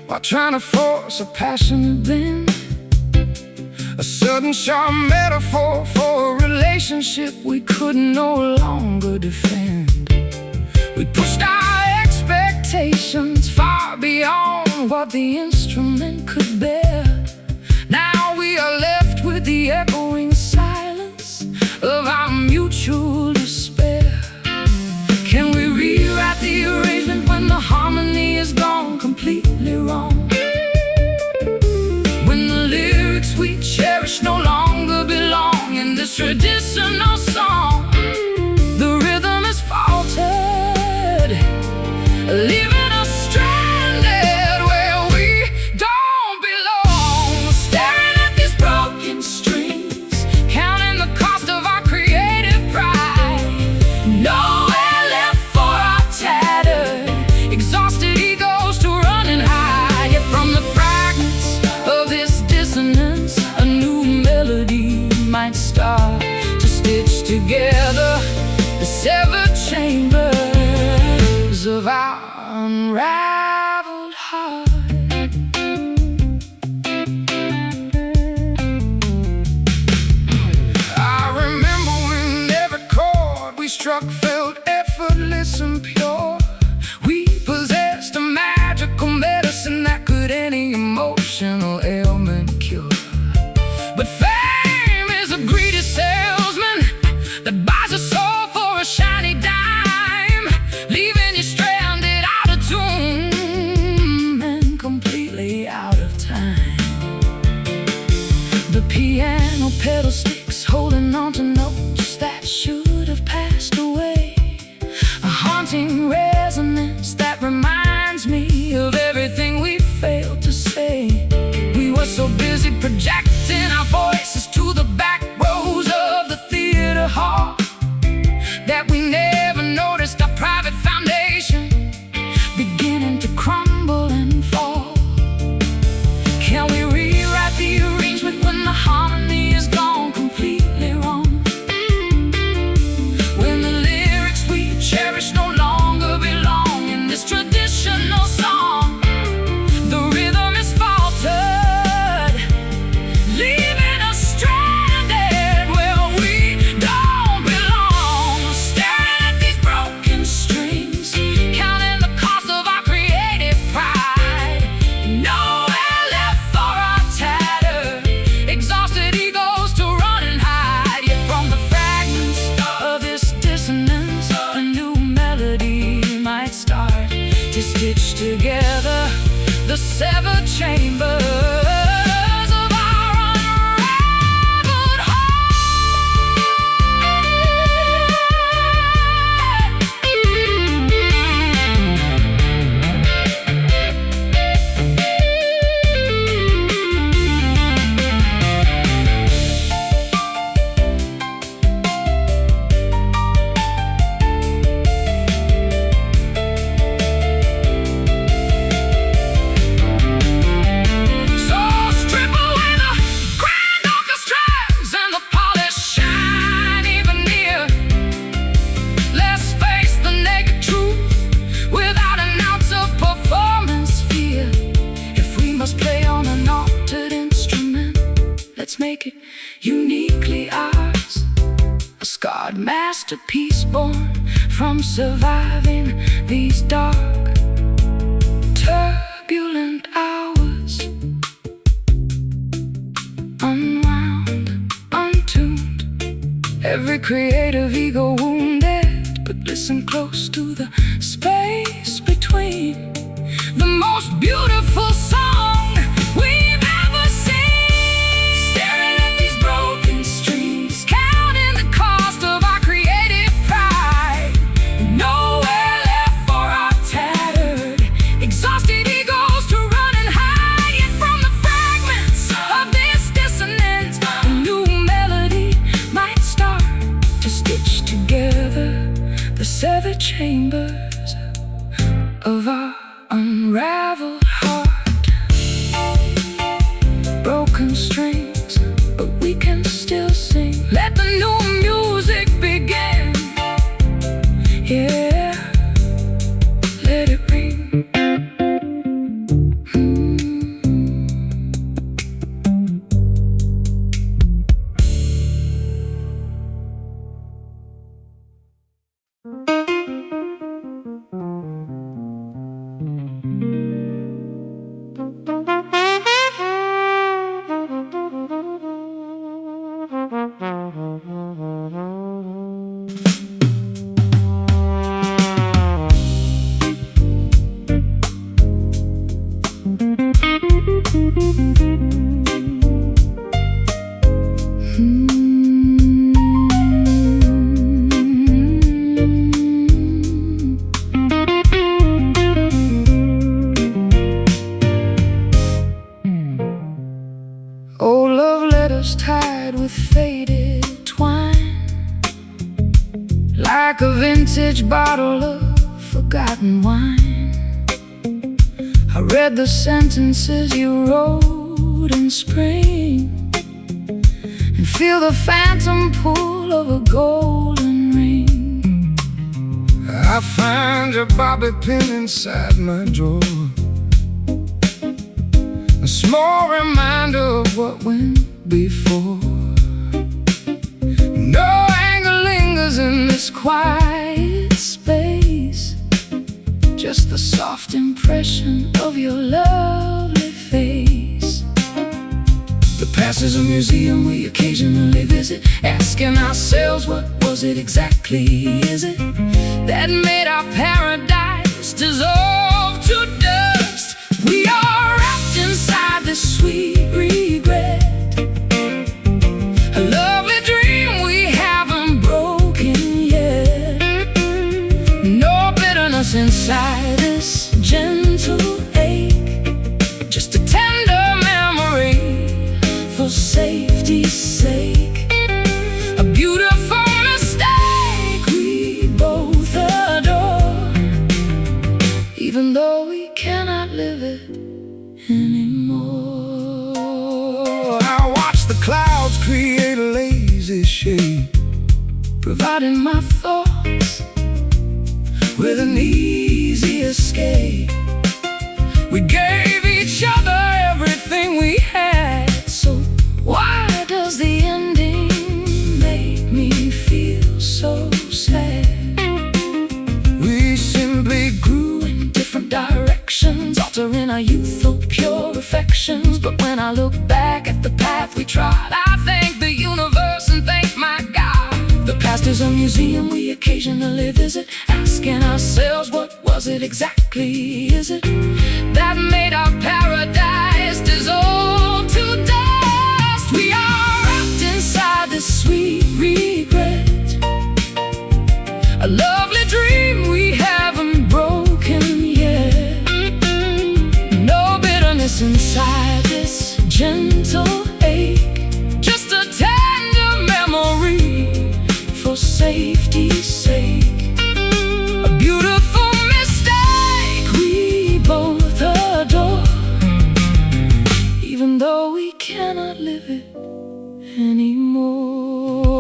while trying to force a passionate bend, a sudden sharp metaphor for a relationship we could no longer defend. We pushed our expectations far beyond what the instrument could bear. Now we are left with the echoing silence of our mutual despair. Can we rewrite the arrangement when the harmony is gone completely wrong? When the lyrics we cherish no longer belong in this traditional song, the rhythm is faltered, leaving us stranded where we don't belong. Staring at these broken strings, counting the cost of our creative pride. Nowhere left for our tattered, exhausted egos to run and hide. Yet from the fragments of this dissonance, a new melody might start to stitch together the severed chambers of our unraveled heart. I remember when every chord we struck felt effortless and pure. We possessed a magical medicine that could any emotional ailment cure. But fame is a greedy salesman that buys a soul for a shiny dime, leaving you stranded out of tune and completely out of time. The piano pedal sticks holding on to notes that should have passed away, a haunting resonance that reminds me of everything we failed to say. We were so busy projecting our voices to the back rows of the theater hall that we never noticed our private foundation beginning to crumble and fall. Can we rewrite the arrangement when the harmony is gone completely wrong? When the lyrics we cherish no longer belong in this traditional song, the rhythm is faltered, leaving us stranded where we don't belong. Staring at these broken strings, counting the cost of our creative pride. Nowhere left for our tattered, exhausted egos to run and hide. Yet from the fragments of this dissonance, a new melody might start to stitch together the severed chambers of our unraveled So strip away the grand orchestras and the polished shiny veneer. Let's face the naked truth without an ounce of performance fear. If we must play on an altered instrument, let's make it uniquely ours, a scarred masterpiece born from surviving these dark, turbulent hours. Unwound, untuned, every creative ego wounded. But listen close to the space between, the most beautiful song we've ever seen. Staring at these broken strings, counting the cost of our creative pride. Nowhere left for our tattered, exhausted egos to run and hide. Yet from the chambers of our unraveled heart. Broken strings, but we can still sing. Let the new music begin. Yeah, let it ring. Old love letters tied with faded twine, like a vintage bottle of forgotten wine. I read the sentences you wrote in spring, and feel the phantom pull of a golden ring. I find your bobby pin inside my drawer, a small reminder of what went before. No anger lingers in this quiet space, just the soft impression of your lovely face. The past is a museum we occasionally visit, asking ourselves, what was it exactly? Is it that made our paradise dissolve to dust? We are wrapped inside this sweet regret, a lovely dream we haven't broken yet. No bitterness inside this gentle ache, just a tender memory for safety's sake. A beautiful mistake we both adore, even though we cannot live it anymore. I watch the clouds create a lazy shape, Providing my thoughts with an easy escape. We gave each other everything we had, so why does the ending make me feel so sad? we simply grew In different directions, altering our youthful pure affections. But when I look back at the path we trod, I thank the universe and thank my God. The past is a museum we occasionally visit, asking ourselves, what was it exactly? Is it that made our paradise dissolve to dust? We are wrapped inside this sweet regret, a lovely dream we haven't broken yet. No bitterness inside this gentle ache, just a tender memory for safety's sake. A beautiful mistake we both adore, even though we cannot live it anymore.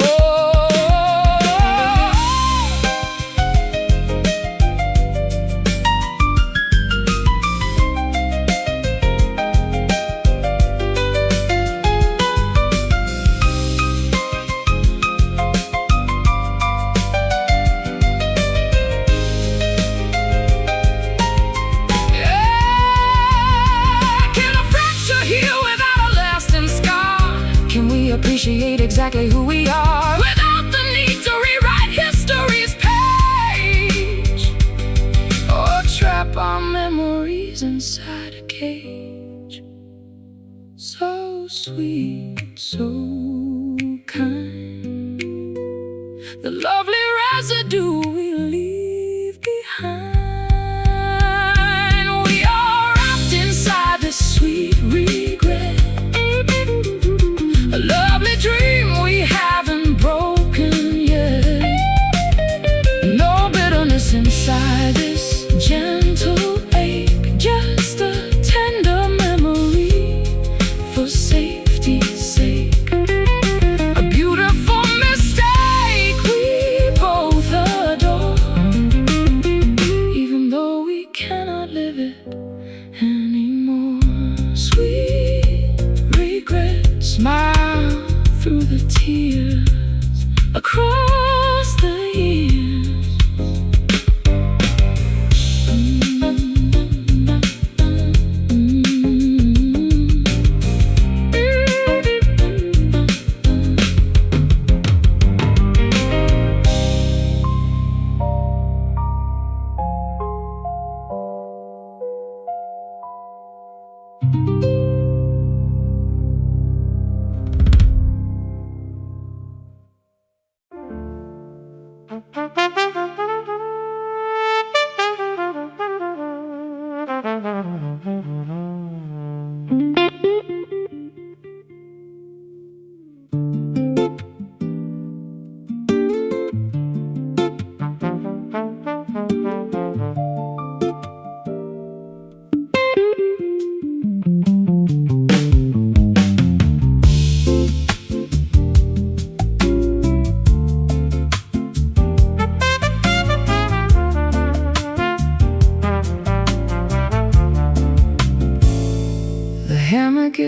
Appreciate exactly who we are without the need to rewrite history's page, or trap our memories inside a cage. So sweet, so kind, the lovely residue we leave behind. We are wrapped inside this sweet regret, a lovely dream we haven't broken yet. No bitterness in across the years.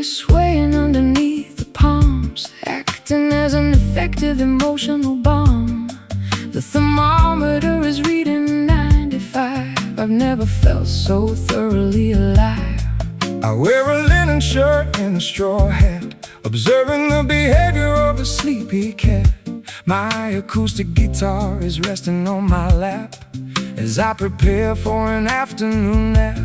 Swaying underneath the palms, acting as an effective emotional bomb. The thermometer is reading 95. I've never felt so thoroughly alive. I wear a linen shirt and a straw hat, observing the behavior of a sleepy cat. My acoustic guitar is resting on my lap as I prepare for an afternoon nap.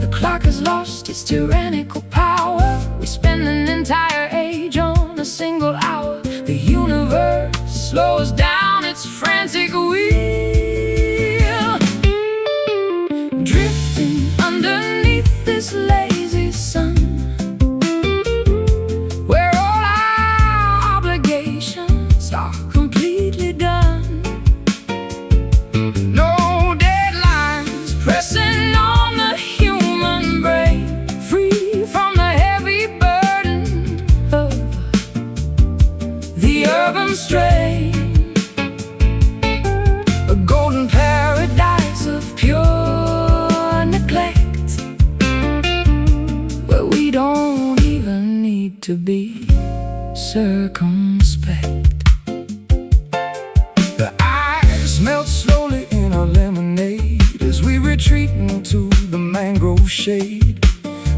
The clock has lost its tyrannical power. We spend an entire age on a single hour. The universe slows down its frantic wheel, drifting underneath this lazy sun, where all our obligations are completely done. No deadlines pressing on the human brain, free from the heavy burden of the urban strain. a golden paradise of Pure neglect, where we don't even need to be circumspect. The ice melts slowly in our lemonade as we retreat into the mangrove shade.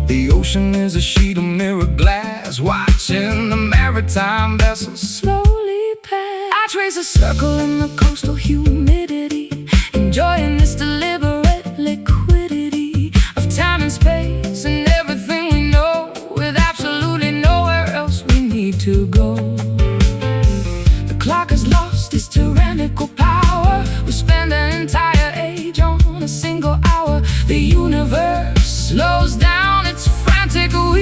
The ocean is a sheet of mirror glass, watching the maritime vessels Slowly pass. I trace a circle in the coastal humidity, enjoying this deliberate liquidity of time and space and everything we know, with absolutely nowhere else we need to go. The clock has lost its tyrannical power. We spend an entire age on a single hour. The universe slows down its frantic wheel,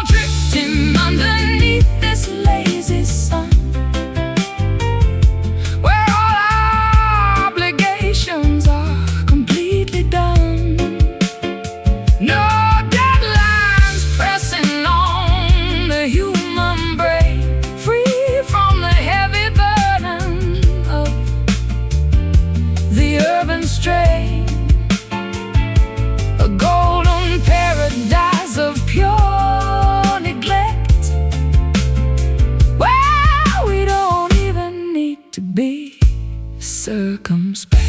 drifting underneath this lazy sun, where all our obligations are completely done. No deadlines pressing on the human brain, free from the heavy burden of the urban strain. A golden paradise of pure neglect, where we don't even need to be circumspect.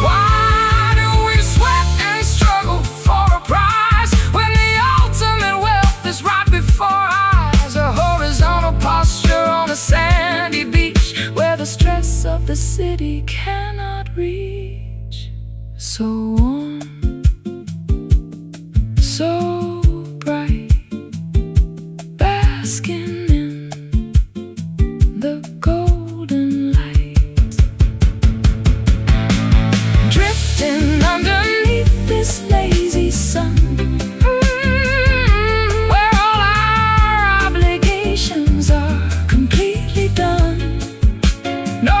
Why do we sweat and struggle for a prize when the ultimate wealth is right before our eyes? A horizontal posture on a sandy beach, where the stress of the city cannot reach. So warm, so bright, basking in the golden light, drifting underneath this lazy sun, where all our obligations are completely done. No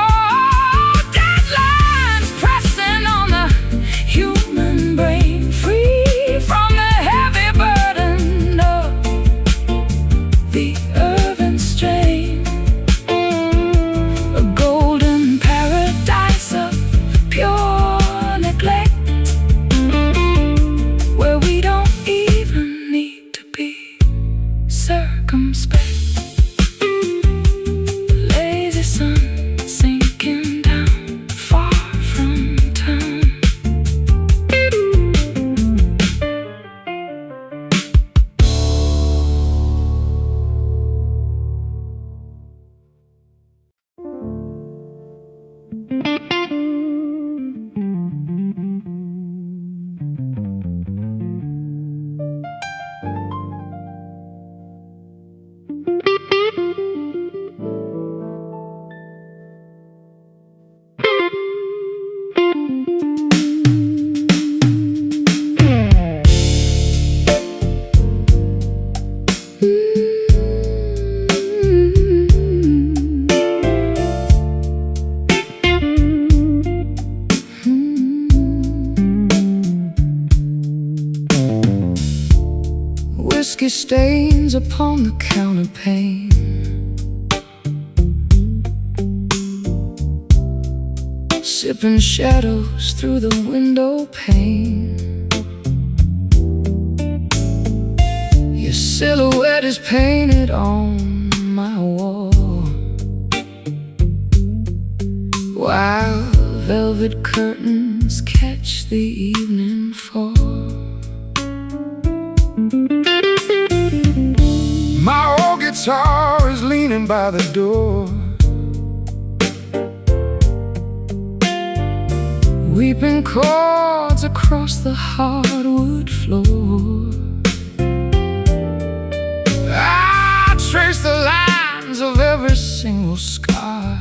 whiskey stains upon the counterpane. Sipping shadows through the window pane. Your silhouette is painted on my wall, while velvet curtains catch the evening fall. My old guitar is leaning by the door, weeping chords across the hardwood floor. I trace the lines of every single scar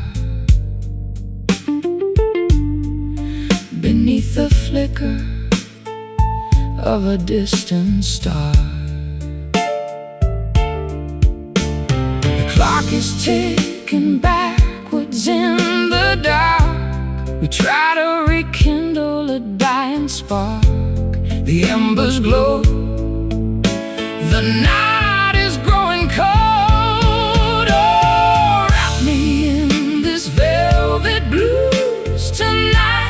beneath the flicker of a distant star. The clock is ticking backwards in the dark. We try to rekindle a dying spark. The embers glow. The night is growing cold. Oh, wrap me in this velvet blues tonight.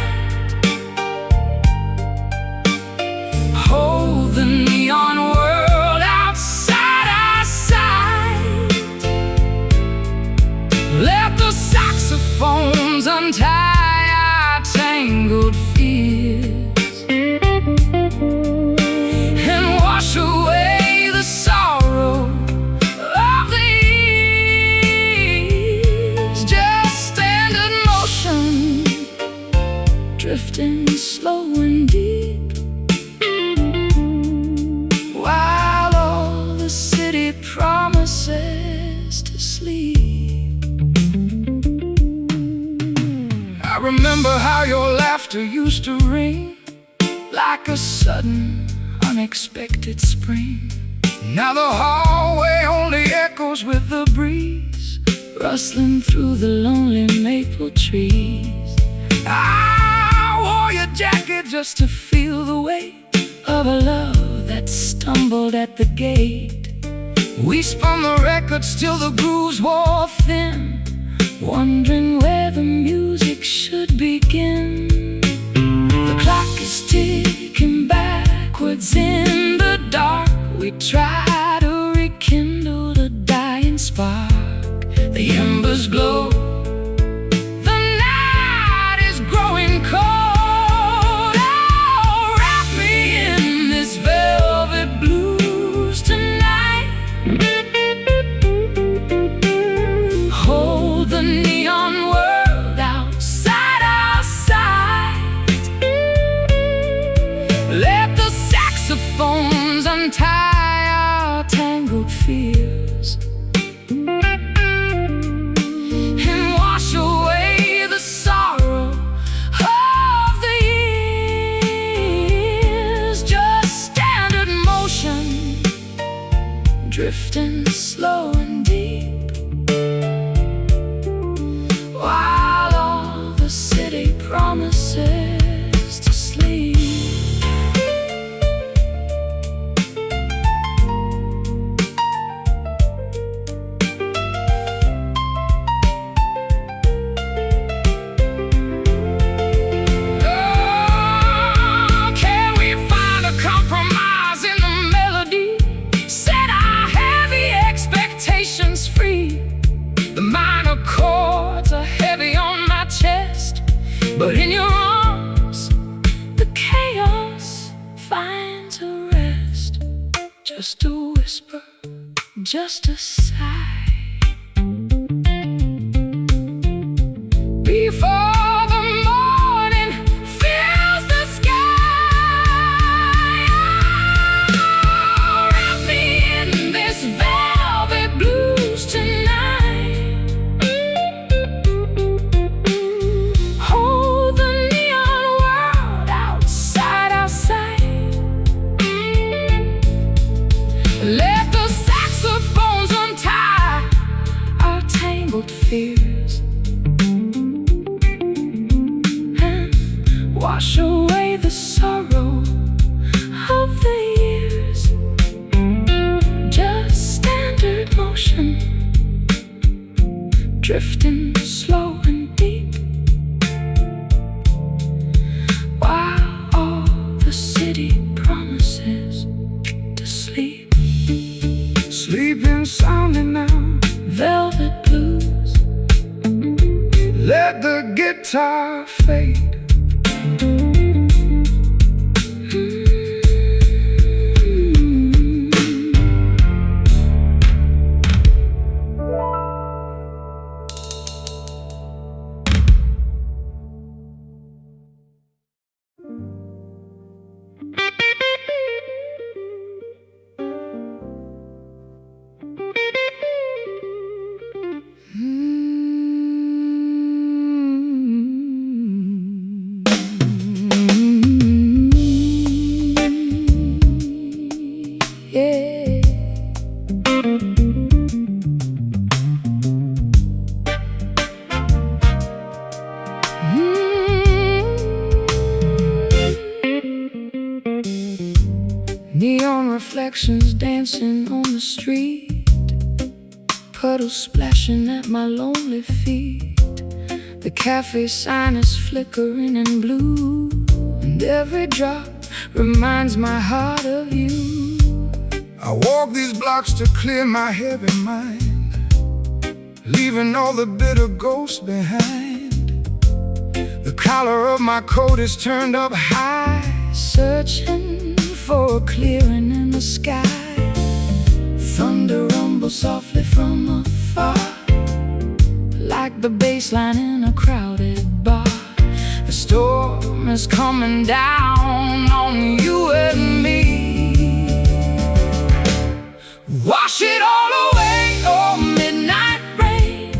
Hold the neon world outside our sight. Let the saxophones untie tangled fears and wash away the sorrow of the years. Just stand in motion, drifting slow and deep, while all the city promises to sleep. I remember how your laughter used to ring like a sudden, unexpected spring. Now the hallway only echoes with the breeze rustling through the lonely maple trees. I wore your jacket just to feel the weight of a love that stumbled at the gate. We spun the records till the grooves wore thin, wondering where the music should begin. The clock is ticking backwards in the dark. We try to rekindle the dying spark. The embers glow. The night is growing cold. Oh, wrap me in this velvet blues tonight. Hold the neon world outside our sight. Let the saxophones untie our tangled fears and wash away the sorrow of the years. Just stand in motion, drifting slow and deep, while all the city promises to sleep. Oh, can we find a compromise in the melody? Set our heavy expectations free. The minor chords are heavy on my chest, but in your arms the chaos finds a rest. Just a whisper, just a sigh, before the morning fills the sky. Oh, wrap me in this velvet blues tonight. Hold the neon world outside our sight. Let the saxophones untie our tangled fears and wash away the sorrow of the years. guitar fade. Neon reflections dancing on the street, puddles splashing at my lonely feet. The cafe sign is flickering in blue, and every drop reminds my heart of you. I walk these blocks to clear my heavy mind, leaving all the bitter ghosts behind. The collar of my coat is turned up high, searching for a clearing in the sky. Thunder rumbles softly from afar, like the bass line in a crowded bar. The storm is coming down on you and me. Wash it all away, oh midnight rain,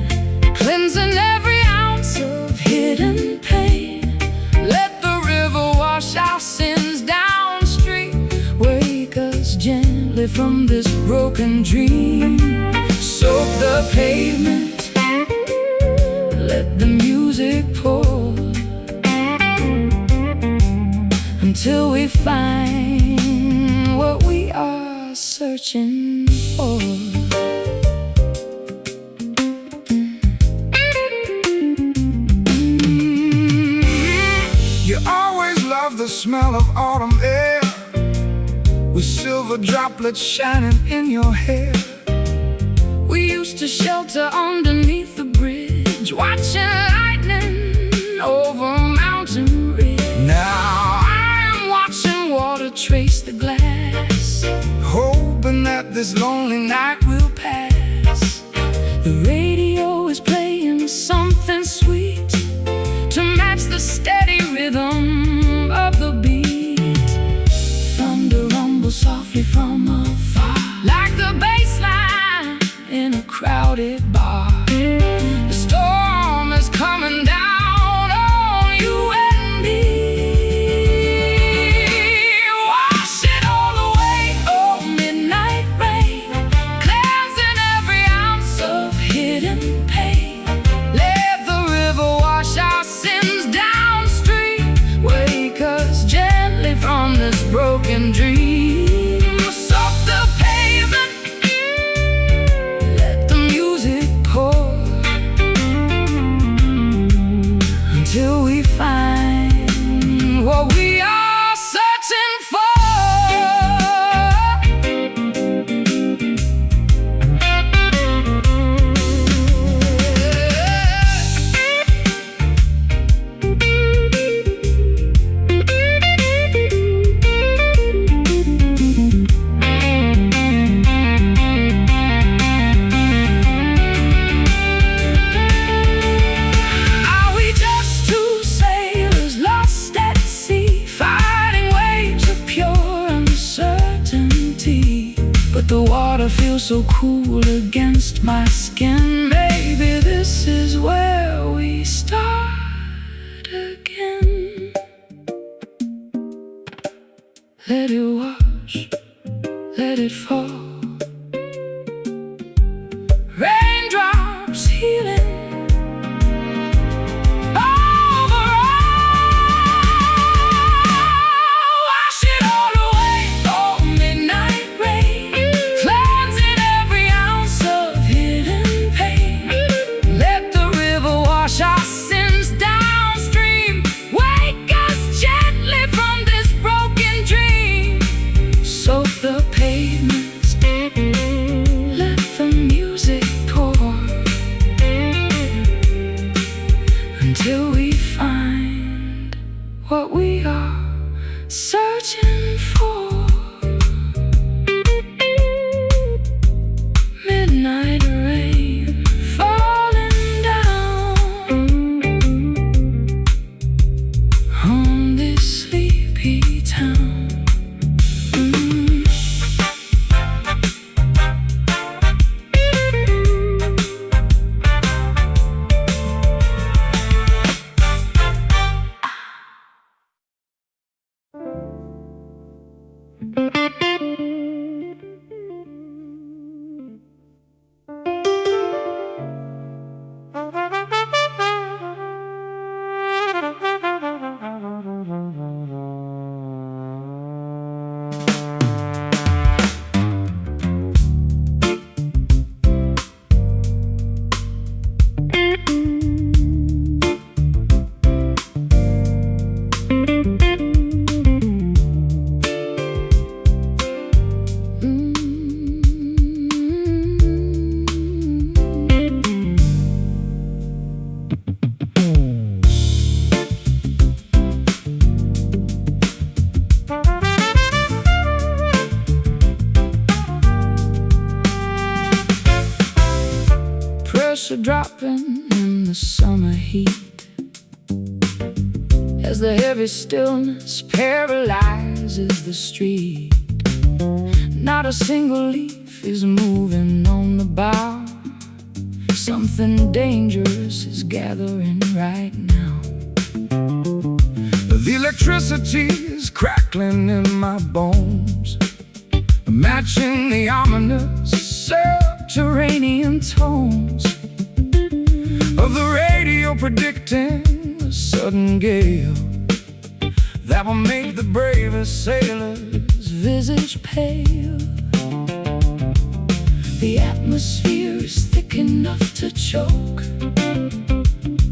cleansing every ounce of hidden pain. Let the river wash our sins downstream, wake us gently from this broken dream. Soak the pavement, let the music pour, until we find what we are searching for. You always love the smell of autumn air, with silver droplets shining in your hair. We used to shelter underneath the bridge, watching lightning over mountain ridge. Now I'm watching water trace the glass, hoping that this lonely night will pass. The radio is playing something sweet to match the steady rhythm of the beat. Thunder rumbles softly from afar, like the bass line in a crowded bar. The storm is coming down on you and me. Wash it all away, oh midnight rain, cleansing every ounce of hidden pain. Let the river wash our sins downstream, wake us gently from this broken dream. Soak the pavement, let the music pour, until we find what we are searching for. Are we just two sailors lost at sea, fighting waves of pure uncertainty? But the water feels so cool against my skin. Maybe this is where we start again. Let it wash, let it fall, raindrops healing over all. Wash it all away, oh midnight rain, cleansing every ounce of hidden pain. Let the river wash our sins downstream, wake us gently from this broken dream. Soak the pavements, what we are searching for. Midnight rain falling down on this sleepy town. Pressure dropping in the summer heat as the heavy stillness paralyzes the street. Not a single leaf is moving on the bough. Something dangerous is gathering right now. The electricity is crackling in my bones, matching the ominous subterranean tones of the radio, predicting a sudden gale that will make the bravest sailor's visage pale. The atmosphere is thick enough to choke.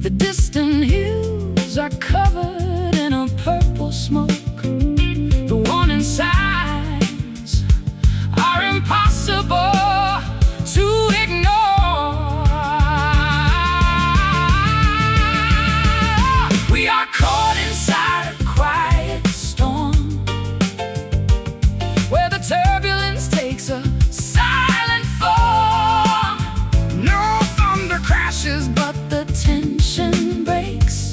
The distant hills are covered in a purple smoke. The warning signs are impossible to ignore. We are caught inside a quiet storm, where the turbulence takes a silent form. No thunder crashes, But the tension breaks,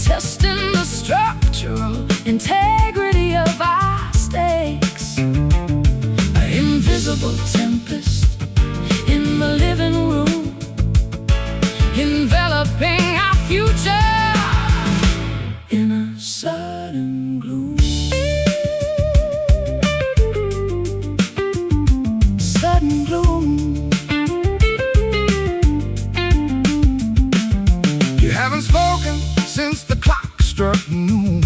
testing the structural integrity of our stakes. An invisible tempest in the living room, enveloping our future in a sudden gloom. Sudden gloom. you haven't spoken since the clock struck noon,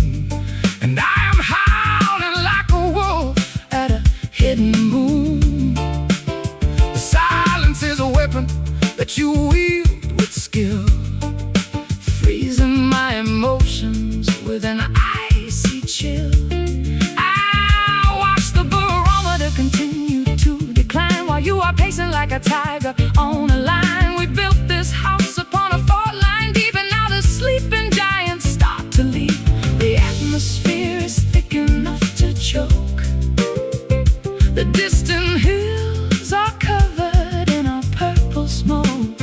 and I am howling like a wolf At a hidden moon. The silence is a weapon that you wield with skill, Freezing my emotions with an icy chill. I watch the barometer continue to decline, while you are pacing like a tiger on a line. We built this house upon a fault line deep, and now the sleeping giants start to leap. The atmosphere is thick enough to choke. The distant hills are covered in a purple smoke.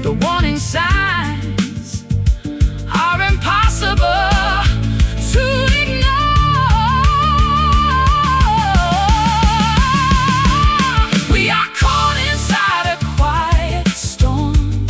The warning signs are impossible to ignore. We are caught inside a quiet storm,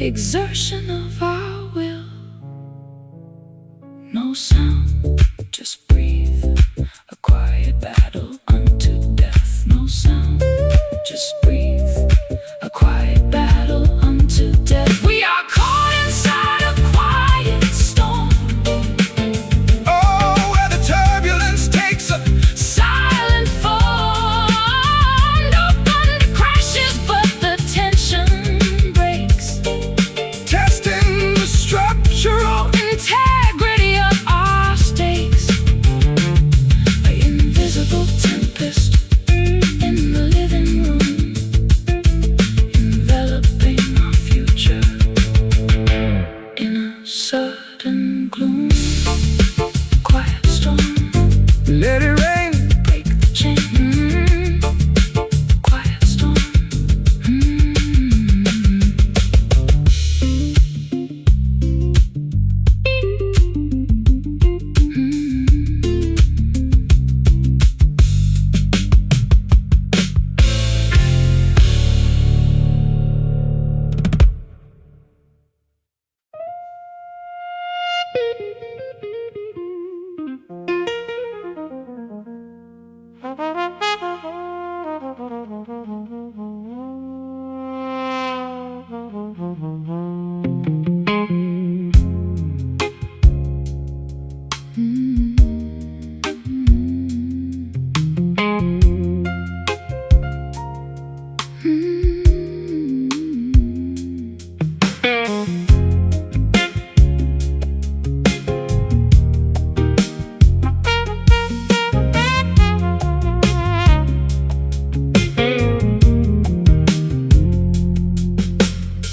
exertion of our will. No sound, just breathe. A quiet battle unto death. No sound, just breathe. A quiet battle unto death. We are caught inside a quiet storm. Oh, where the turbulence takes a Silent form. No thunder crashes, but the tension breaks. testing the structural Integrity of our stakes. An invisible tempest in the living room, enveloping our future in a sudden gloom. Quiet storm, let it rain. break the chain. Quiet storm.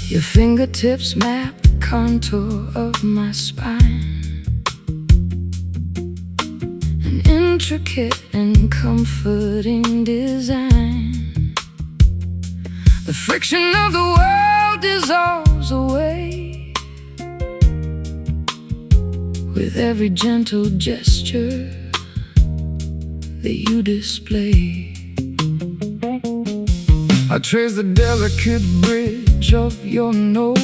Your fingertips map the contour of my spine. An intricate and comforting design. The friction of the world dissolves away with every gentle gesture that you display. I trace the delicate bridge of your nose,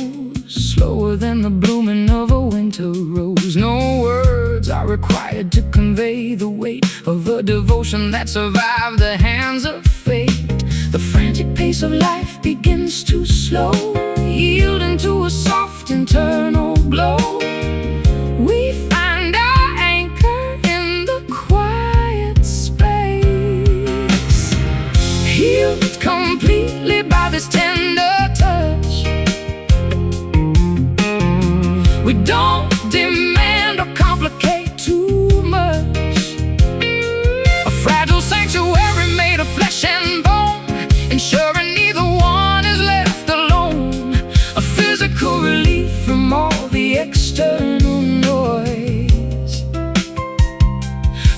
slower than the blooming of a winter rose. No words are required to convey the weight of a devotion that survived the hands of fate. The frantic pace of life begins to slow, yielding to a soft internal glow. We find our anchor in the quiet space, healed completely by this tender touch. We don't demand or complicate too much. A fragile sanctuary made of flesh and bone, ensuring neither one is left alone. A physical relief from all the external noise,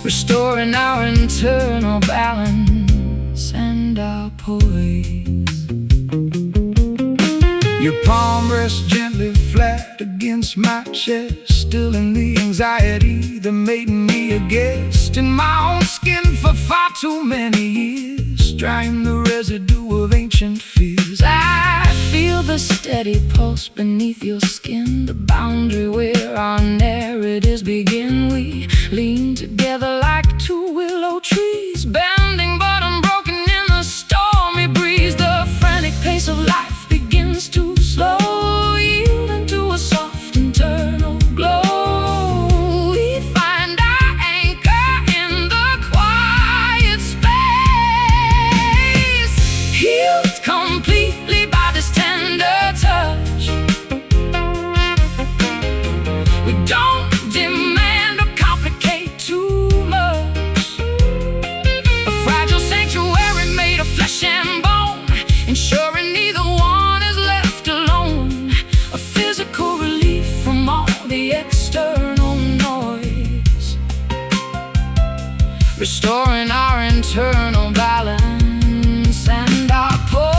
restoring our internal balance and our poise. Your palm rests gently flat against my chest, stilling the anxiety that made me a guest in my own skin for far too many years, drying the residue of ancient fears. I feel the steady pulse beneath your skin, the boundary where our narratives begin. We lean together like two willow trees, bending but unbroken in the stormy breeze. The frantic pace of life begins to slow, yielding to a soft internal glow. We find our anchor in the quiet space, healed completely by this tender touch. We don't demand or complicate too much. A fragile sanctuary made of flesh and bone, ensuring neither one is left alone. A physical relief from all the external noise, restoring our internal balance and our poise.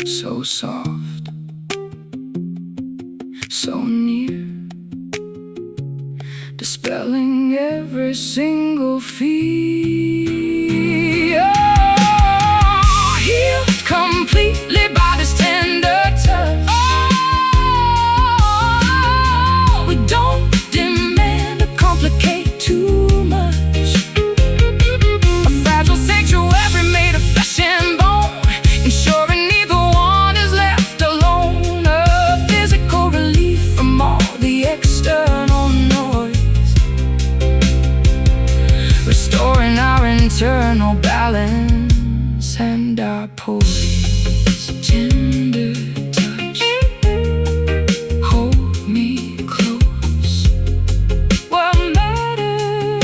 so soft, so near, dispelling every single fear. Oh, healed completely by this tender touch. Oh, we don't demand or complicate too much. A fragile sanctuary made of flesh and bone, ensuring neither one is left alone. A physical relief from all the external noise, restoring our internal balance and our poise. Tender touch, hold me close. What matters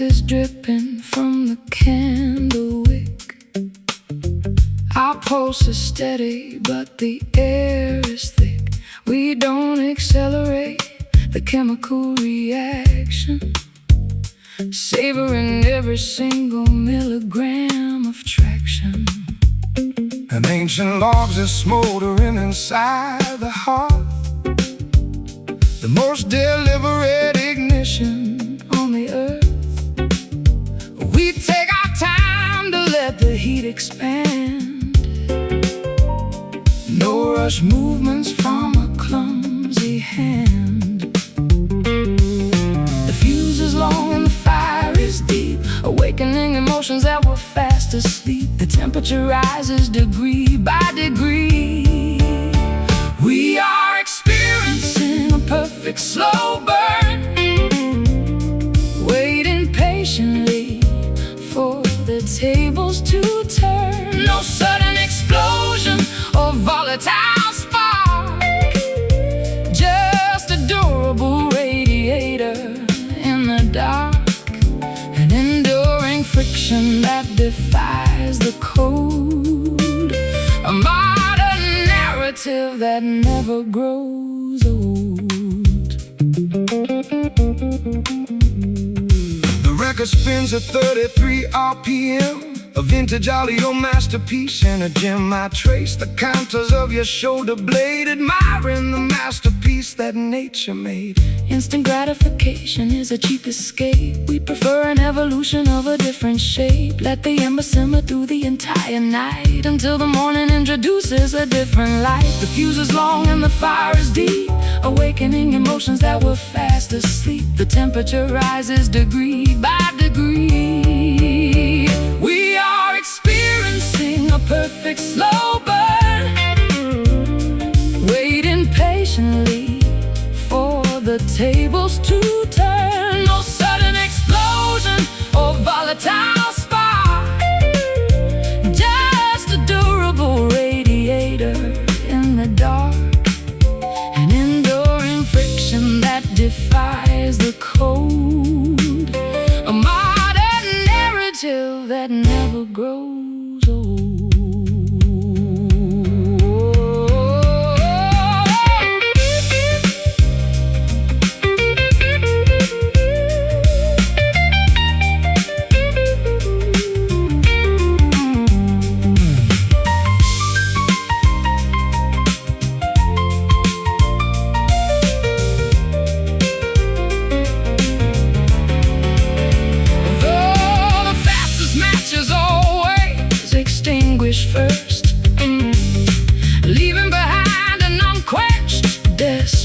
is dripping from the candle wick. Our pulse is steady, but the air is thick. We don't accelerate the chemical reaction, savoring every single milligram of traction. And ancient logs are smoldering inside the heart, the most deliberate ignition on the earth. We take our time to let the heat expand. No rush movements from a clumsy hand. The fuse is long and the fire is deep, awakening emotions that were fast asleep. The temperature rises degree by degree. We are experiencing a perfect slow burn, waiting patiently for the tables to turn. No sudden explosion or volatile spark, just a durable radiator in the dark, an enduring friction that defies the code, a modern narrative that never grows old. The record spins at 33 RPM, a vintage audio masterpiece in a gem. I trace the contours of your shoulder blade, admiring the masterpiece that nature made. Instant gratification is a cheap escape. We prefer an evolution of a different shape. Let the ember simmer through the entire night, until the morning introduces a different light. The fuse is long and the fire is deep, awakening emotions that were fast asleep. The temperature rises degree by degree. We are experiencing a perfect slow burn, waiting patiently for the tables to turn. No sudden explosion or volatile spark, just a durable radiator in the dark, an enduring friction that defies the code, a modern narrative that never grows old.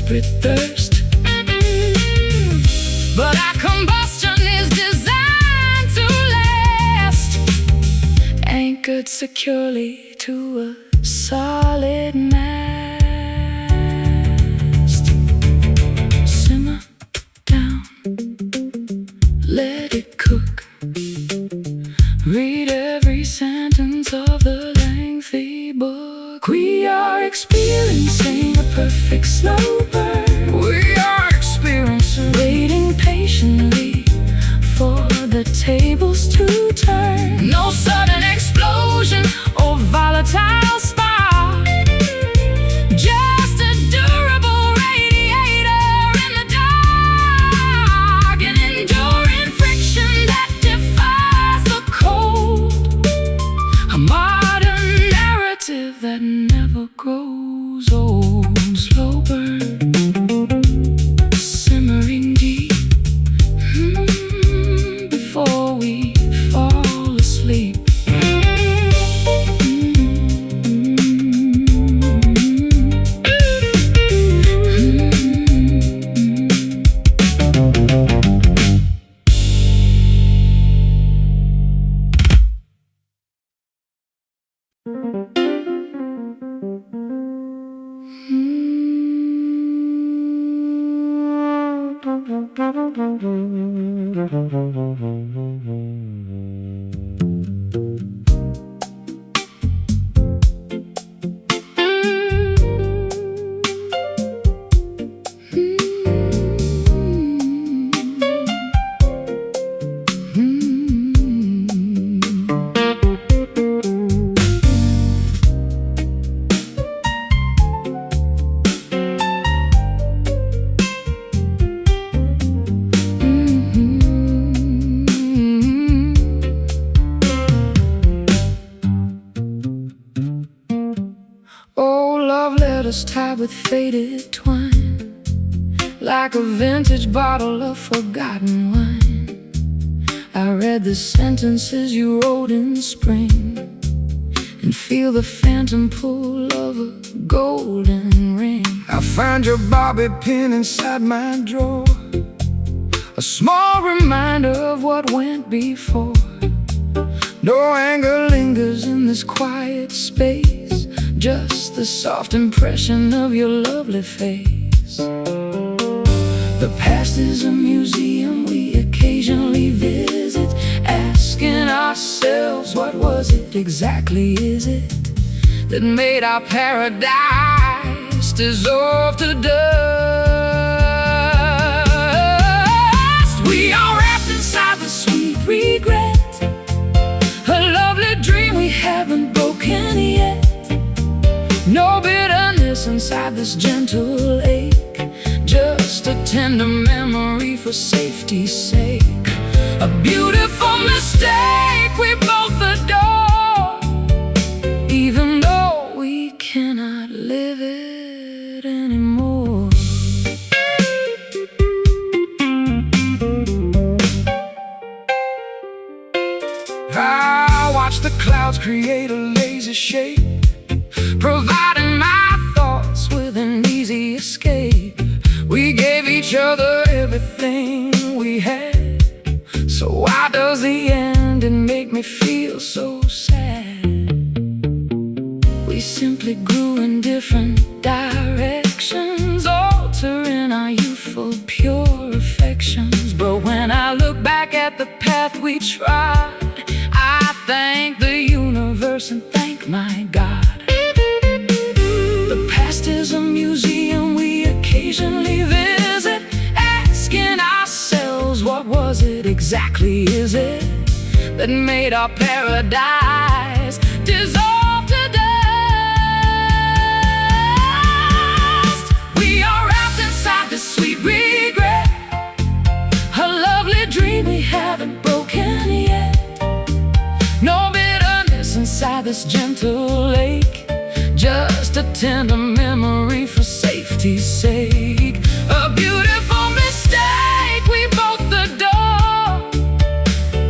desperate thirst. But our combustion is designed to last, anchored securely to a solid mast. Simmer down, let it cook. Read every sentence of the lengthy book. We are experiencing a perfect slow burn. We are experiencing, waiting patiently for the tables to turn. No sudden explosion or volatile spark, just a durable radiator in the dark, an enduring friction that defies the cold, a modern narrative that never grows old. Slow burn, simmering deep, before we fall asleep. Tied with faded twine, like a vintage bottle of forgotten wine. I read the sentences you wrote in spring, and feel the phantom pull of a golden ring. I find your bobby pin inside my drawer, a small reminder of what went before. No anger lingers in this quiet space, just the soft impression of your lovely face. The past is a museum we occasionally visit, asking ourselves, what was it exactly, is it, that made our paradise dissolve to dust? We are wrapped inside the sweet regret, a lovely dream we haven't broken yet. No bitterness inside this gentle ache, just a tender memory for safety's sake. A beautiful mistake we both adore, even though we cannot live it anymore. I watch the clouds create a lazy shape, providing my thoughts with an easy escape. We gave each other everything we had, so why does the ending make me feel so sad? We simply grew in different directions, altering our youthful pure affections. But when I look back at the path we trod, I thank the universe and thank my God. Is a museum we occasionally visit, asking ourselves, what was it exactly, is it, that made our paradise dissolve to dust? We are wrapped inside this sweet regret, a lovely dream we haven't broken yet. No bitterness inside this gentle lake, just a tender memory for safety's sake. A beautiful mistake we both adore,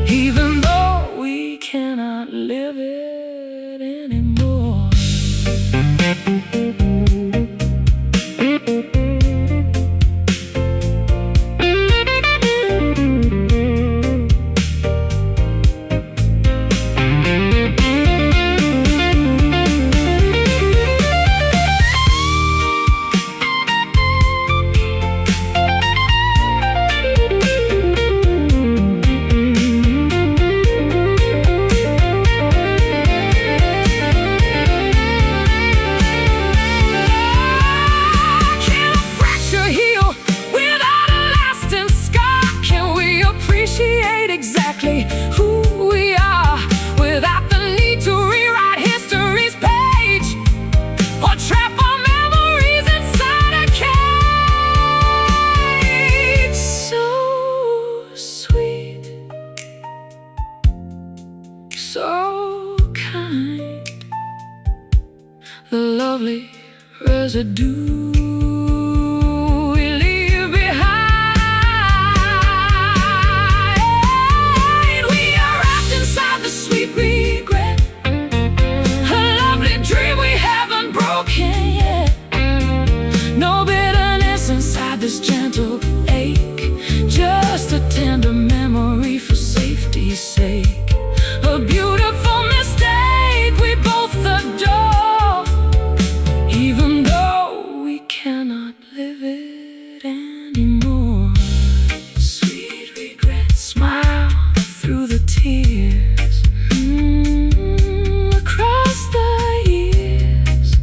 even though we cannot live it anymore. residue we leave behind. We are wrapped inside the sweet regret, a lovely dream we haven't broken yet. No bitterness inside this gentle ache, just a tender memory for safety's sake. A beautiful mistake we both adore, even though we cannot live it anymore. Sweet regret, smile through the tears, across the years.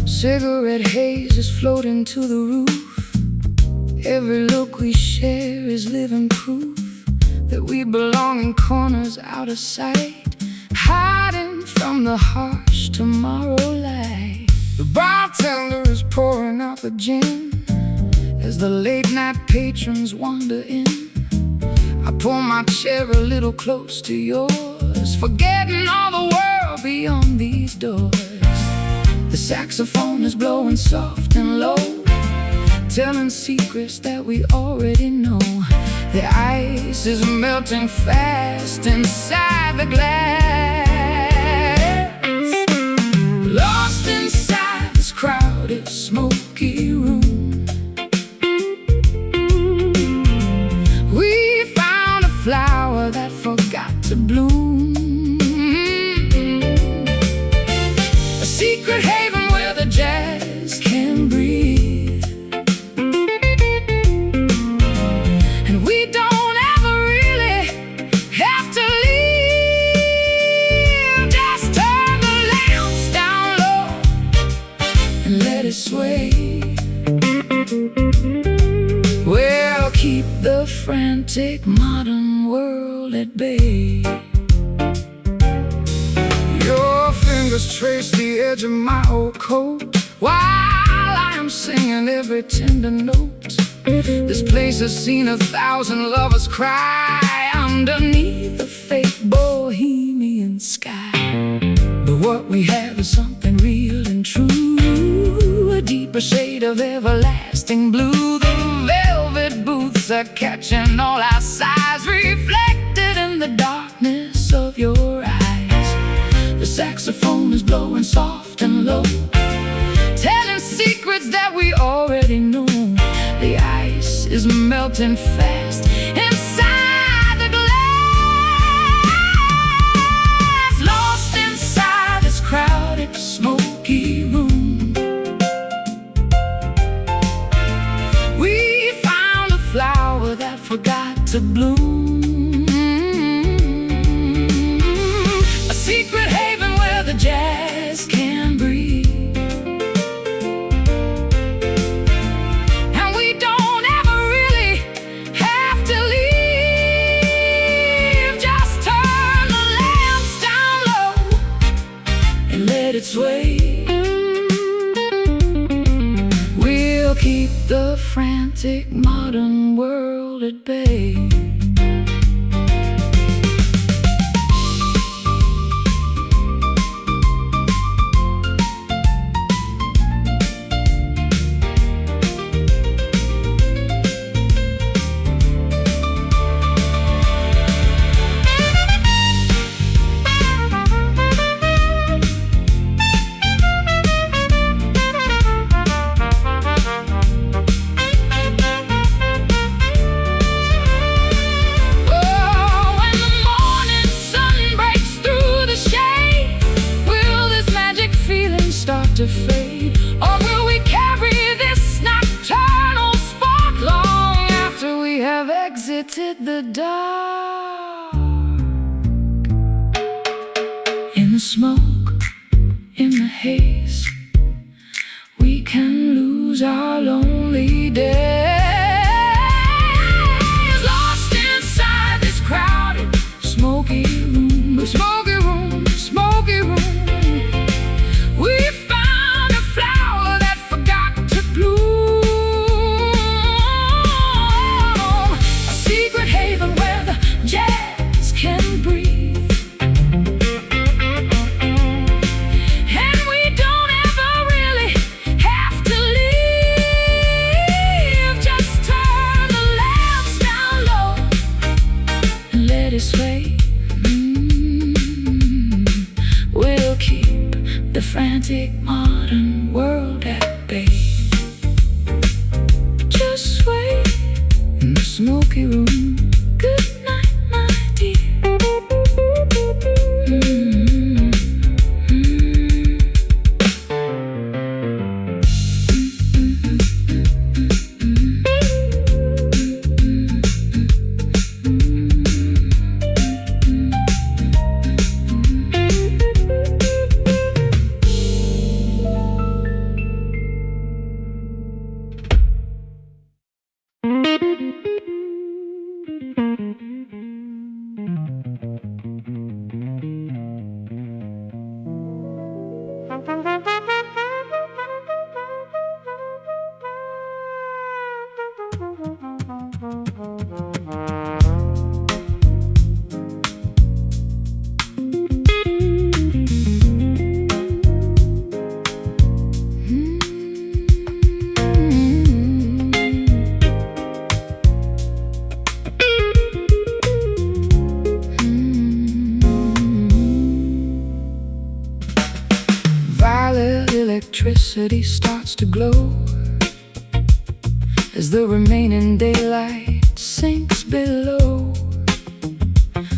Cigarette haze is floating to the roof. Every look we share is living proof that we belong in corners out of sight, hiding from the harsh tomorrow light. The bartender is pouring out the gin as the late night patrons wander in. I pull my chair a little close to yours, forgetting all the world beyond these doors. The saxophone is blowing soft and low, telling secrets that we already know. The ice is melting fast inside the glass, lost inside this crowded, smoky room. We found a flower that forgot to bloom, a secret haven where the jazz can breathe. And we don't ever really have to leave. Just turn the lamps down low and let it sway. We'll keep the frantic modern world at bay. Your fingers trace the edge of my old coat while I am singing every tender note. This place has seen 1,000 lovers cry underneath the fake bohemian sky. But what we have is something real and true, a deeper shade of everlasting blue. The velvet booths are catching all our sighs, reflected in the darkness of your eyes. The saxophone is blowing soft and low, telling secrets that we already know. The ice is melting fast inside the glass, lost inside this crowded, smoky room. We found a flower that forgot to bloom, a secret haven where the jazz can breathe. And we don't ever really have to leave. Just turn the lamps down low and let it sway. We'll keep the frantic modern world at bay. to fade? Or will we carry this nocturnal spark long after we have exited the dark? In the smoke, in the haze, we can lose our lonely days, lost inside this crowded, smoky room, smoky room, smoky room. We found a flower that forgot to bloom, a secret haven where the jazz can breathe. Sway. We'll keep the frantic modern world at bay. Just sway in the smoky room. Good night, my dear. Electricity starts to glow as the remaining daylight sinks below.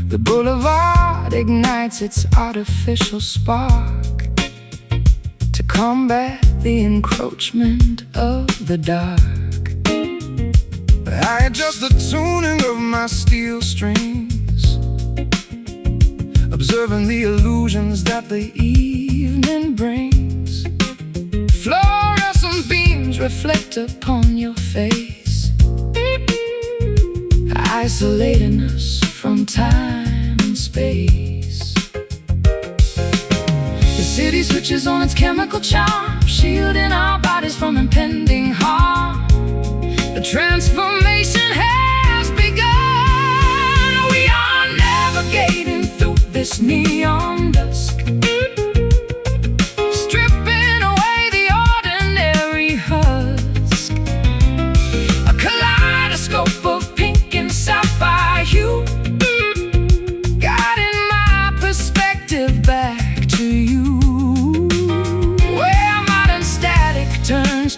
The boulevard ignites its artificial spark to combat the encroachment of the dark. I adjust the tuning of my steel strings, observing the illusions that the evening brings. Fluorescent beams reflect upon your face, isolating us from time and space. The city switches on its chemical charm, shielding our bodies from impending harm. The transformation has begun. We are navigating through this neon dusk,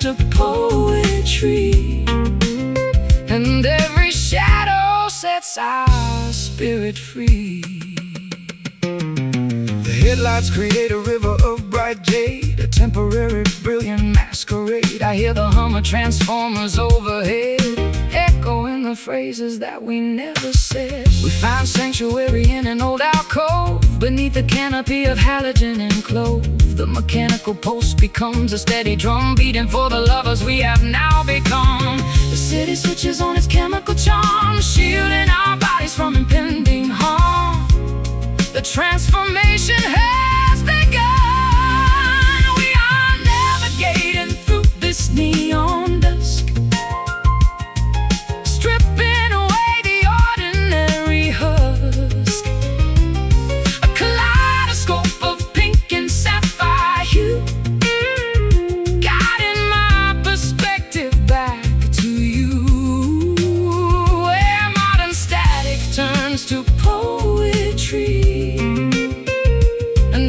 to poetry, and every shadow sets our spirit free. The headlights create a river of bright jade, a temporary brilliant masquerade. I hear the hum of transformers overhead, echoing the phrases that we never said. We find sanctuary in an old alcove, beneath a canopy of halogen enclosed. The mechanical pulse becomes a steady drum, beating for the lovers we have now become. The city switches on its chemical charm, shielding our bodies from impending harm. The transformation has begun. We are navigating through this neon dusk, stripping away the ordinary husk. A kaleidoscope of pink and sapphire hue, guiding my perspective back to you, where modern static turns to poetry, and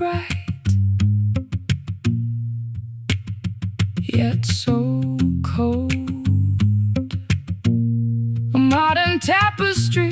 bright, yet so cold. A modern tapestry